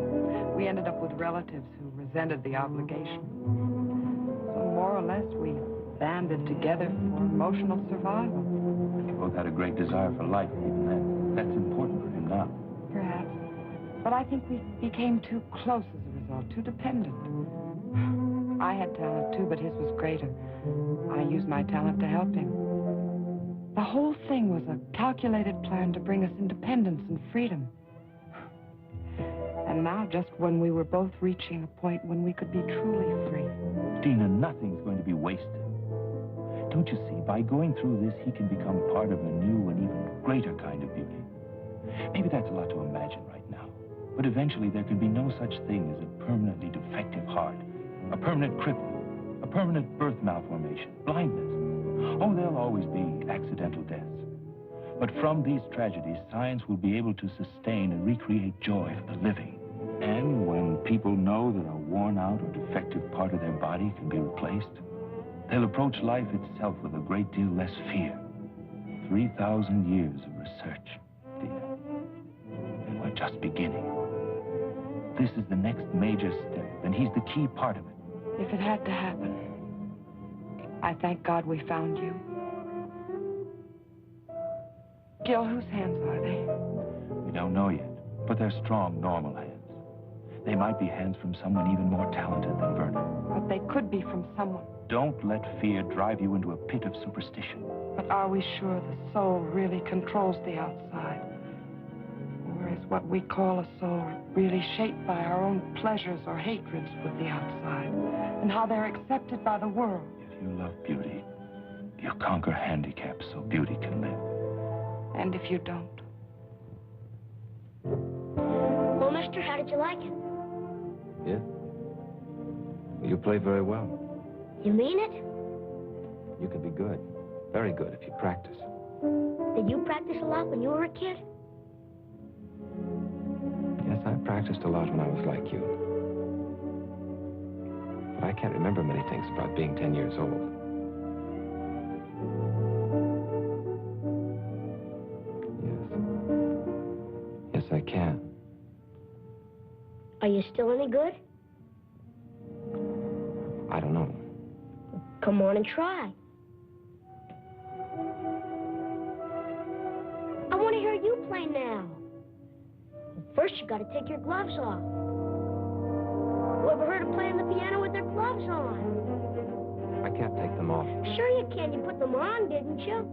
We ended up with relatives who resented the obligation. So more or less, we banded together for emotional survival. He both had a great desire for life, even then. That's important for him now. Perhaps. But I think we became too close as a result, too dependent. I had talent, too, but his was greater. I used my talent to help him. The whole thing was a calculated plan to bring us independence and freedom. And now, just when we were both reaching a point when we could be truly free. Dina, nothing's going to be wasted. Don't you see, by going through this, he can become part of a new and even greater kind of beauty. Maybe that's a lot to imagine right now. But eventually there can be no such thing as a permanently defective heart, a permanent cripple, a permanent birth malformation, blindness. Oh, there'll always be accidental deaths. But from these tragedies, science will be able to sustain and recreate joy for the living. And when people know that a worn-out or defective part of their body can be replaced, they'll approach life itself with a great deal less fear. 3,000 years of research, Dina. And we're just beginning. This is the next major step, and he's the key part of it. If it had to happen, I thank God we found you. Gil, whose hands are they? We don't know yet, but they're strong, normal hands. They might be hands from someone even more talented than Vernon. But they could be from someone. Don't let fear drive you into a pit of superstition. But are we sure the soul really controls the outside? Or is what we call a soul really shaped by our own pleasures or hatreds with the outside? And how they're accepted by the world? If you love beauty, you conquer handicaps so beauty can live. And if you don't? Well, mister, how did you like it? Yeah? You play very well. You mean it? You can be good. Very good if you practice. Did you practice a lot when you were a kid? Yes, I practiced a lot when I was like you. But I can't remember many things about being 10 years old. Yes. Yes, I can. Are you still any good? I don't know. Come on and try. I want to hear you play now. First, you got to take your gloves off. Who ever heard of playing the piano with their gloves on? I can't take them off. Sure you can. You put them on, didn't you?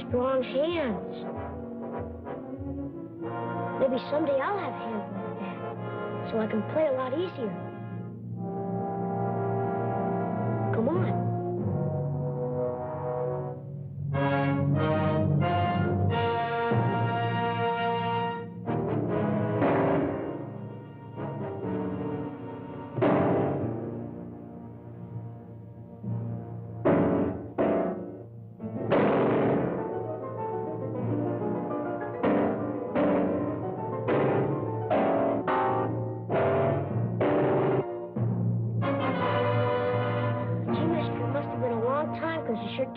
Strong hands. Maybe someday I'll have hands like that, so I can play a lot easier. Come on.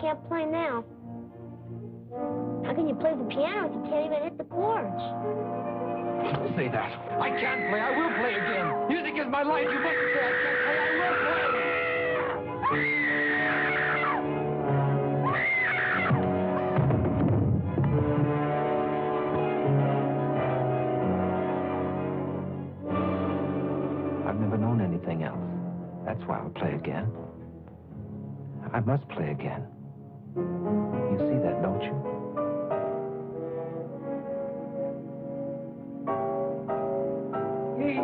Can't play now. How can you play the piano if you can't even hit the chords? Don't say that. I can't play. I will play again. Music is my life. You mustn't say I can't play. I will play. I've never known anything else. That's why I'll play again. I must play again. You see that, don't you? Pete!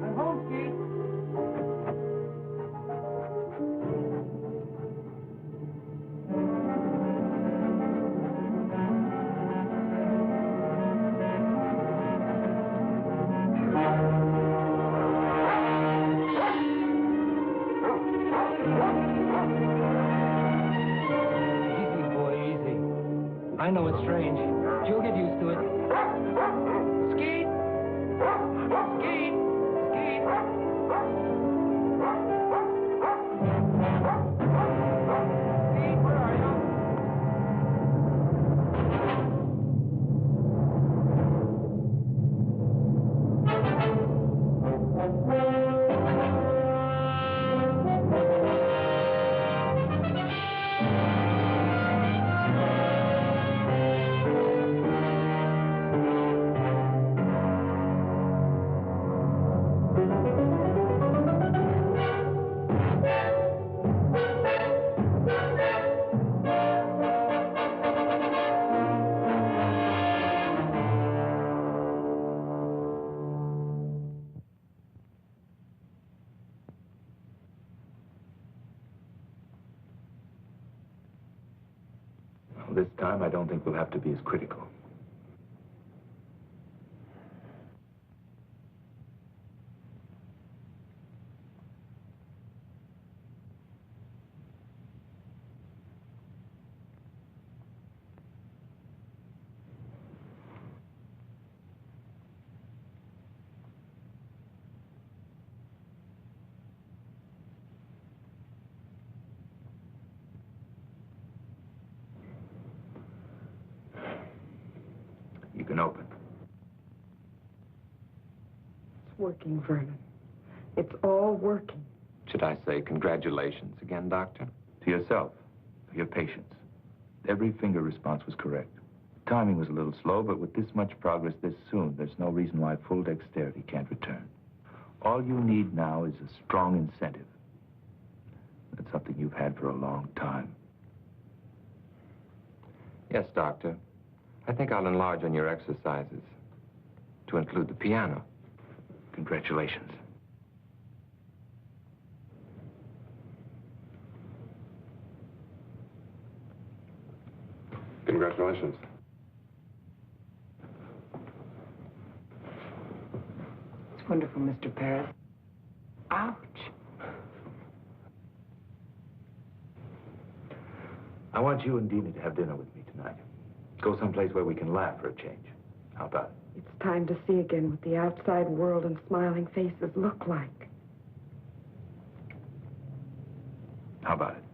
I'm home, Pete! I know it's strange. You'll get used to it. Skeet! Skeet! Skeet! Skeet, where are you? This time, I don't think we'll have to be as critical. working, Vernon. It's all working. Should I say congratulations again, Doctor? To yourself, for your patience. Every finger response was correct. Timing was a little slow, but with this much progress this soon, there's no reason why full dexterity can't return. All you need now is a strong incentive. That's something you've had for a long time. Yes, Doctor. I think I'll enlarge on your exercises to include the piano. Congratulations. Congratulations. It's wonderful, Mr. Paris. Ouch. I want you and Dina to have dinner with me tonight. Go someplace where we can laugh for a change. How about it? It's time to see again what the outside world and smiling faces look like. How about it?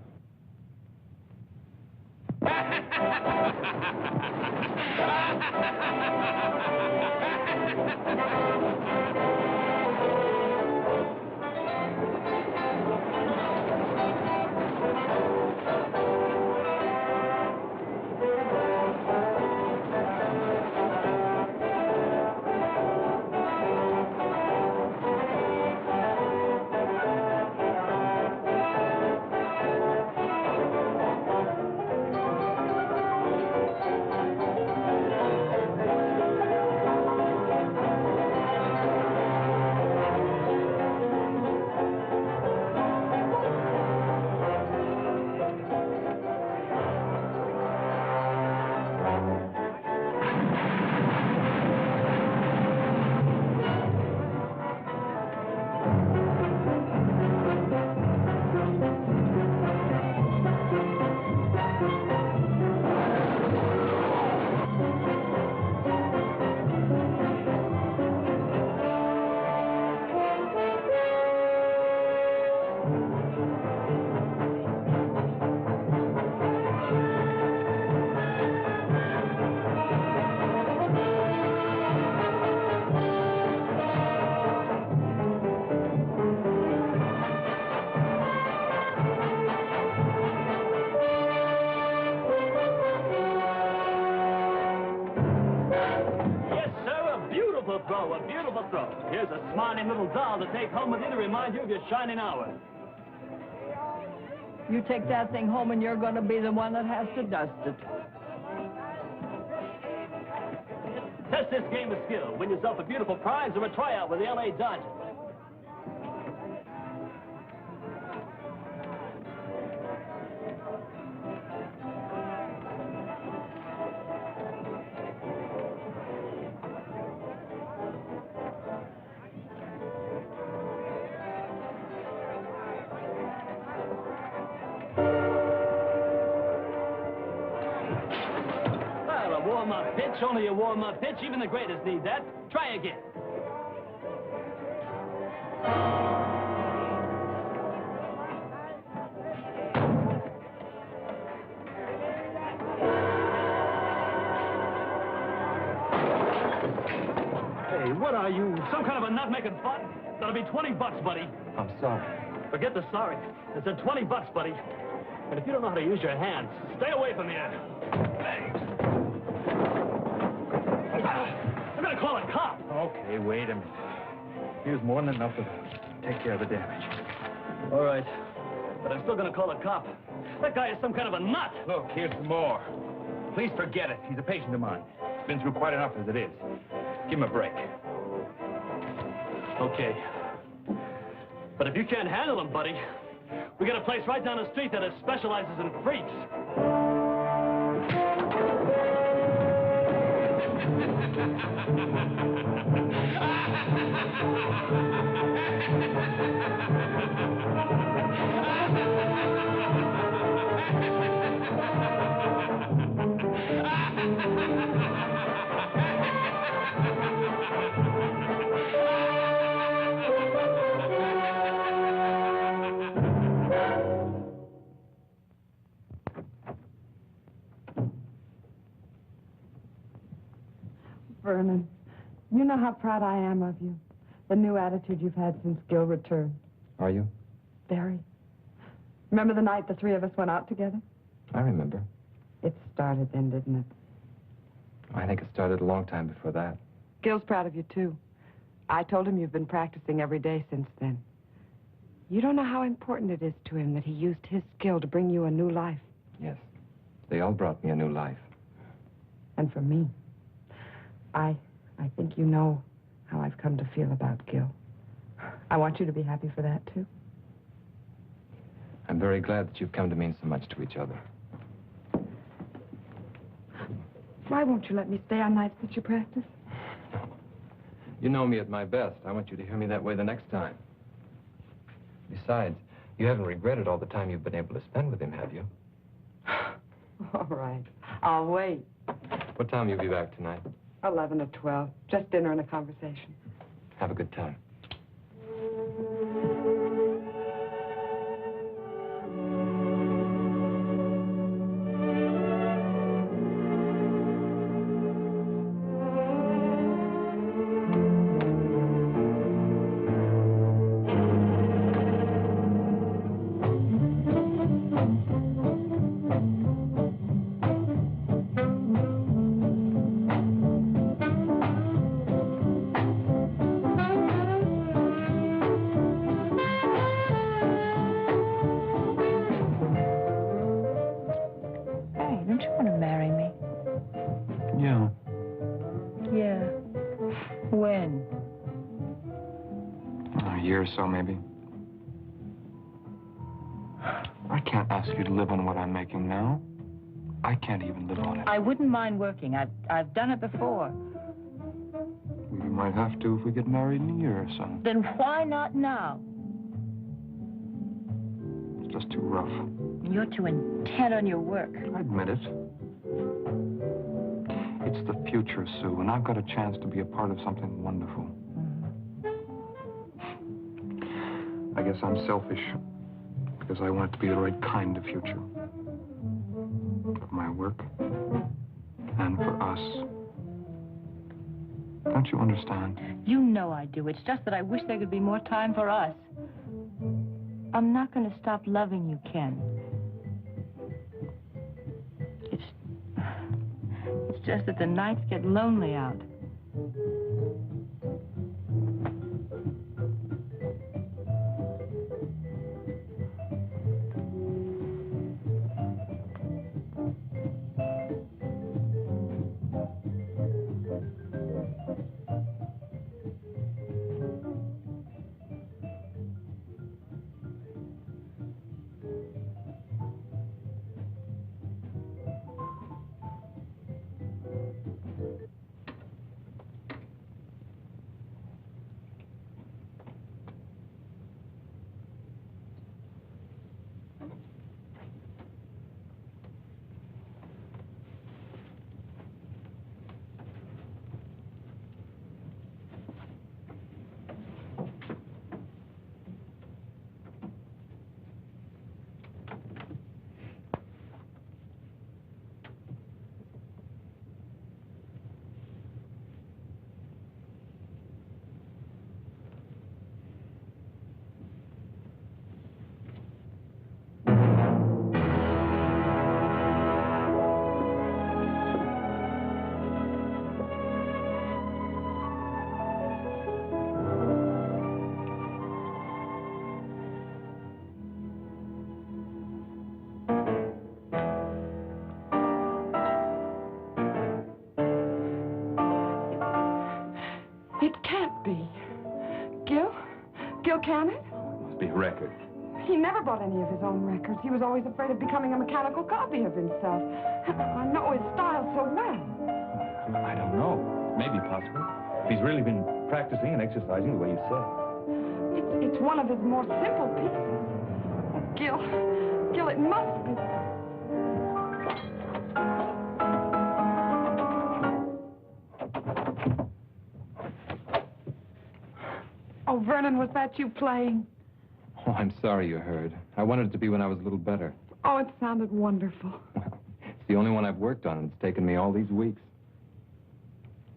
A beautiful throw. Here's a smiling little doll to take home with you to remind you of your shining hour. You take that thing home and you're going to be the one that has to dust it. Test this game of skill. Win yourself a beautiful prize or a tryout with the L.A. Dodgers. Warm-up pitch, only a warm-up pitch. Even the greatest need that. Try again. Hey, what are you? Some kind of a nut-making fun? That'll be $20, buddy. I'm sorry. Forget the sorry. It's a $20, buddy. And if you don't know how to use your hands, stay away from here. Hey. I'm gonna call a cop. Okay, wait a minute. Here's more than enough of those. Take care of the damage. All right. But I'm still gonna call a cop. That guy is some kind of a nut. Look, here's some more. Please forget it. He's a patient of mine. He's been through quite enough as it is. Give him a break. Okay. But if you can't handle him, buddy, we got a place right down the street that specializes in freaks. Vernon, you know how proud I am of you. the new attitude you've had since Gil returned. Are you? Very. Remember the night the three of us went out together? I remember. It started then, didn't it? I think it started a long time before that. Gil's proud of you, too. I told him you've been practicing every day since then. You don't know how important it is to him that he used his skill to bring you a new life. Yes. They all brought me a new life. And for me, I think you know how I've come to feel about Gil. I want you to be happy for that, too. I'm very glad that you've come to mean so much to each other. Why won't you let me stay on nights that you practice? You know me at my best. I want you to hear me that way the next time. Besides, you haven't regretted all the time you've been able to spend with him, have you? All right. I'll wait. What time will you be back tonight? 11 or 12. Just dinner and a conversation. Have a good time. So maybe. I can't ask you to live on what I'm making now. I can't even live on it. I wouldn't mind working. I've done it before. We might have to if we get married in a year or so. Then why not now? It's just too rough. You're too intent on your work. I admit it. It's the future, Sue, and I've got a chance to be a part of something wonderful. I guess I'm selfish, because I want it to be the right kind of future. For my work, and for us. Don't you understand? You know I do. It's just that I wish there could be more time for us. I'm not going to stop loving you, Ken. It's just that the nights get lonely out. Can it? Must be a record. He never bought any of his own records. He was always afraid of becoming a mechanical copy of himself. I know his style so well. I don't know. Maybe possible. If he's really been practicing and exercising the way you say. It's one of his more simple pieces. Oh, Gil, it must be. Oh, Vernon, was that you playing? Oh, I'm sorry you heard. I wanted it to be when I was a little better. Oh, it sounded wonderful. Well, it's the only one I've worked on, and it's taken me all these weeks.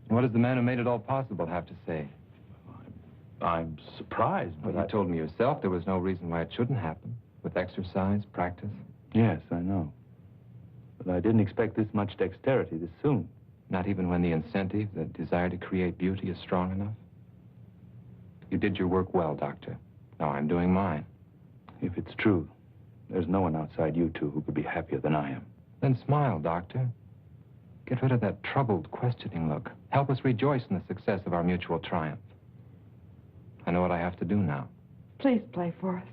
What does the man who made it all possible have to say? I'm surprised, Well, but you told me yourself there was no reason why it shouldn't happen. With exercise, practice. Yes, I know. But I didn't expect this much dexterity this soon. Not even when the incentive, the desire to create beauty is strong enough? You did your work well, Doctor. Now I'm doing mine. If it's true, there's no one outside you two who could be happier than I am. Then smile, Doctor. Get rid of that troubled, questioning look. Help us rejoice in the success of our mutual triumph. I know what I have to do now. Please play for us.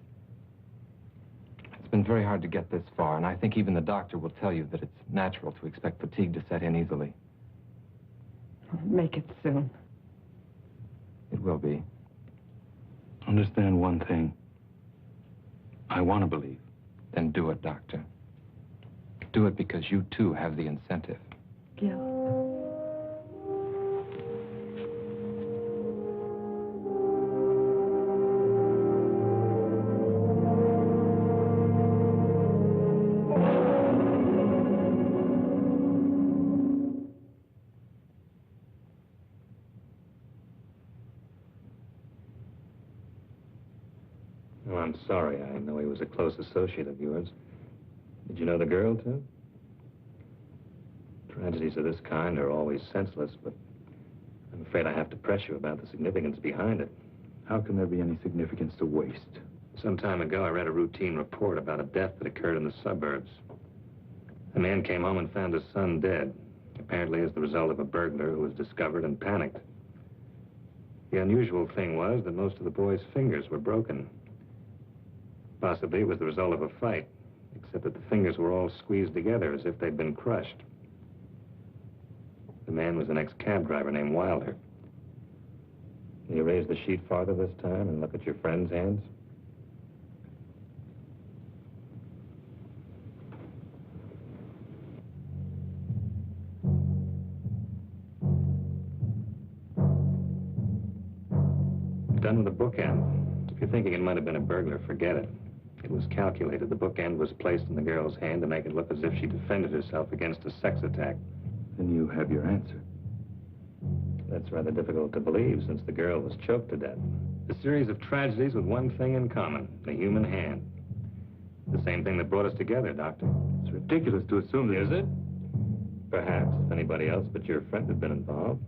It's been very hard to get this far, and I think even the doctor will tell you that it's natural to expect fatigue to set in easily. Make it soon. It will be. Understand one thing. I want to believe. Then do it, Doctor. Do it because you, too, have the incentive. Gil. Well, I'm sorry. I know he was a close associate of yours. Did you know the girl, too? Tragedies of this kind are always senseless, but I'm afraid I have to press you about the significance behind it. How can there be any significance to waste? Some time ago, I read a routine report about a death that occurred in the suburbs. A man came home and found his son dead, apparently as the result of a burglar who was discovered and panicked. The unusual thing was that most of the boy's fingers were broken. Possibly it was the result of a fight, except that the fingers were all squeezed together as if they'd been crushed. The man was an ex-cab driver named Wilder. Can you raise the sheet farther this time and look at your friend's hands? Done with a bookend. If you're thinking it might have been a burglar, forget it. It was calculated. The bookend was placed in the girl's hand to make it look as if she defended herself against a sex attack. Then you have your answer. That's rather difficult to believe, since the girl was choked to death. A series of tragedies with one thing in common, the human hand. The same thing that brought us together, Doctor. It's ridiculous to assume that... Is it? Perhaps, if anybody else but your friend had been involved.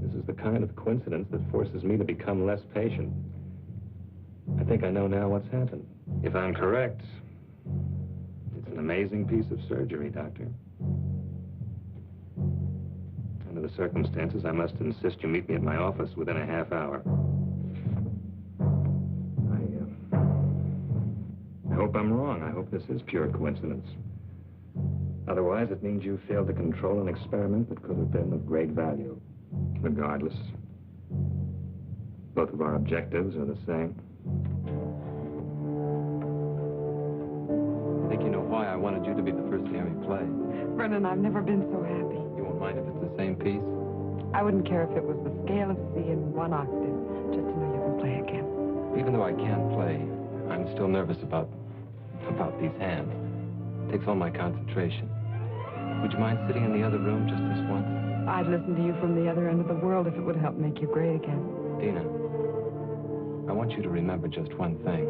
This is the kind of coincidence that forces me to become less patient. I think I know now what's happened. If I'm correct, it's an amazing piece of surgery, Doctor. Under the circumstances, I must insist you meet me at my office within a half hour. I hope I'm wrong. I hope this is pure coincidence. Otherwise, it means you failed to control an experiment that could have been of great value. Regardless, both of our objectives are the same. I think you know why I wanted you to be the first to hear me play. Brennan, I've never been so happy. You won't mind if it's the same piece? I wouldn't care if it was the scale of C in one octave, just to know you can play again. Even though I can play, I'm still nervous about these hands. It takes all my concentration. Would you mind sitting in the other room just this once? I'd listen to you from the other end of the world if it would help make you great again. Dina, I want you to remember just one thing.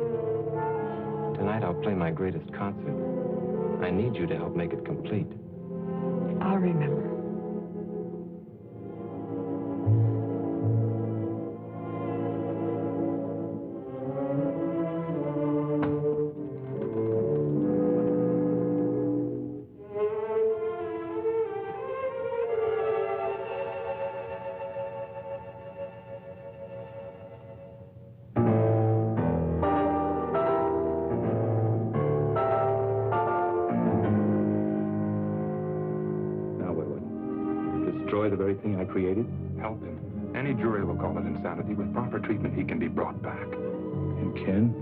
Tonight I'll play my greatest concert. I need you to help make it complete. I'll remember. The very thing I created? Help him. Any jury will call it insanity. With proper treatment, he can be brought back. And Ken?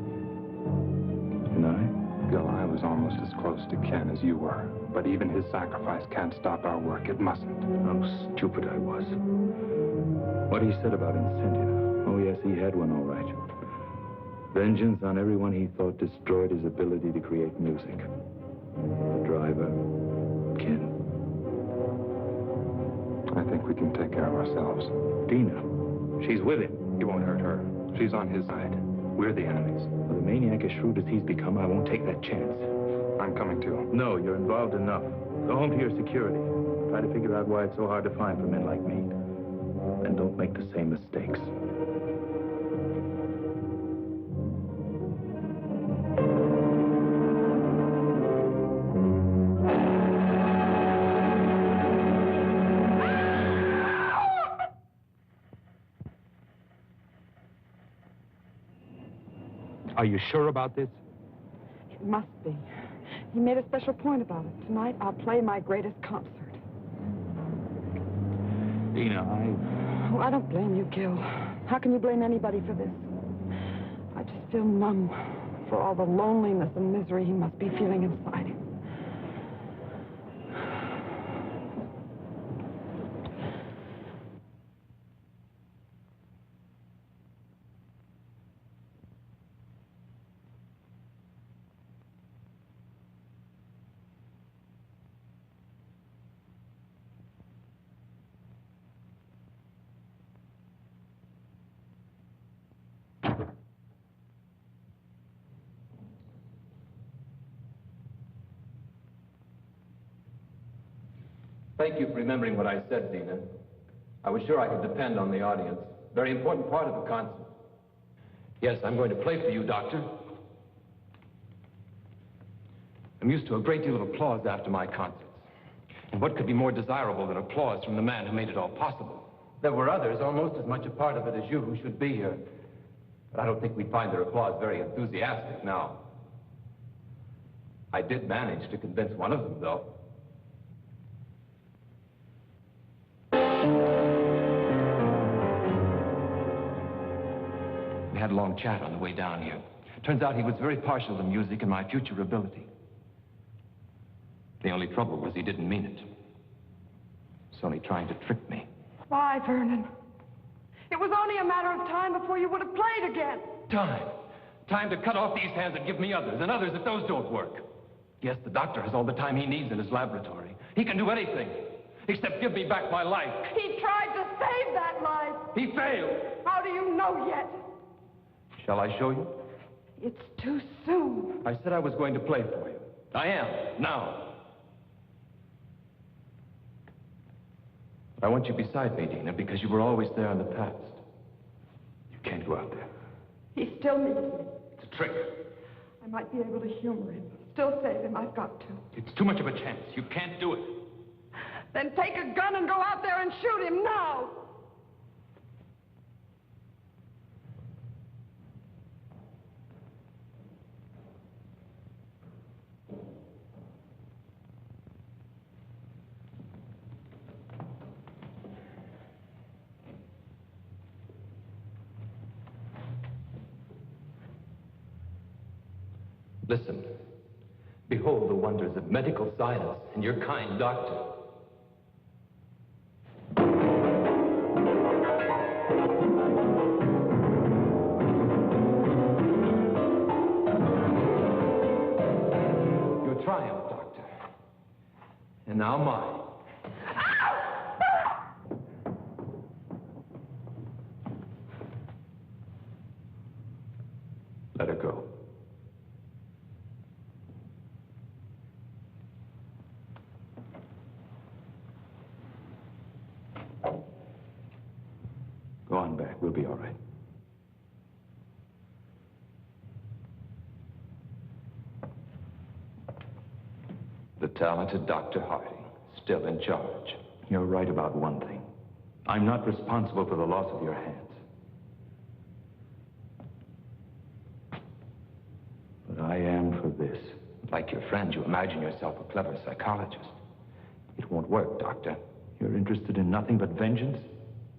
And I? Gil, I was almost as close to Ken as you were. But even his sacrifice can't stop our work. It mustn't. How stupid I was. What he said about incentive. Oh, yes, he had one, all right. Vengeance on everyone he thought destroyed his ability to create music. The driver, Ken. I think we can take care of ourselves. Dina, she's with him. He won't hurt her. She's on his side. We're the enemies. With a maniac as shrewd as he's become, I won't take that chance. I'm coming too. No, you're involved enough. Go home to your security. Try to figure out why it's so hard to find for men like me. And don't make the same mistakes. Are you sure about this? It must be. He made a special point about it. Tonight, I'll play my greatest concert. Dina, Oh, I don't blame you, Gil. How can you blame anybody for this? I just feel numb for all the loneliness and misery he must be feeling inside him. Thank you for remembering what I said, Dina. I was sure I could depend on the audience. Very important part of the concert. Yes, I'm going to play for you, Doctor. I'm used to a great deal of applause after my concerts. And what could be more desirable than applause from the man who made it all possible? There were others, almost as much a part of it as you, who should be here. But I don't think we'd find their applause very enthusiastic now. I did manage to convince one of them, though. We had a long chat on the way down here. Turns out he was very partial to music and my future ability. The only trouble was he didn't mean it. He was only trying to trick me. Why, Vernon? It was only a matter of time before you would have played again. Time. Time to cut off these hands and give me others, and others if those don't work. Yes, the doctor has all the time he needs in his laboratory. He can do anything, except give me back my life. He tried to save that life. He failed. How do you know yet? Shall I show you? It's too soon. I said I was going to play for you. I am, now. I want you beside me, Dina, because you were always there in the past. You can't go out there. He still needs me. It's a trick. I might be able to humor him. Still save him. I've got to. It's too much of a chance. You can't do it. Then take a gun and go out there and shoot him now. Listen. Behold the wonders of medical science and your kind doctor. Your triumph, doctor. And now mine. Let her go. Go on back. We'll be all right. The talented Dr. Harding, still in charge. You're right about one thing. I'm not responsible for the loss of your hands. But I am for this. Like your friend, you imagine yourself a clever psychologist. It won't work, Doctor. You're interested in nothing but vengeance?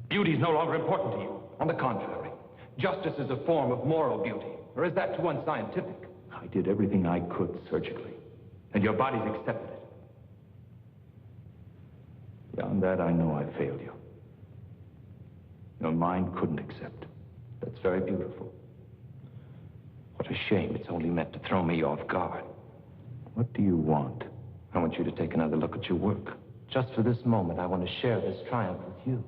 Beauty is no longer important to you. On the contrary, justice is a form of moral beauty. Or is that too unscientific? I did everything I could surgically, and your body's accepted it. Beyond that, I know I failed you. Your mind couldn't accept. That's very beautiful. What a shame it's only meant to throw me off guard. What do you want? I want you to take another look at your work. Just for this moment, I want to share this triumph with you.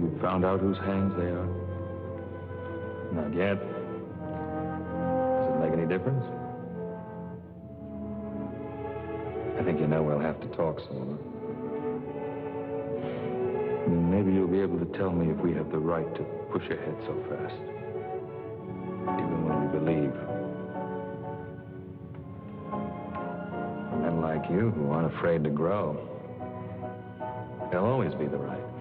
you found out whose hands they are? Not yet. Does it make any difference? I think you know we'll have to talk some. Maybe you'll be able to tell me if we have the right to push ahead so fast. Even when we believe. Men like you who aren't afraid to grow, they'll always be the right.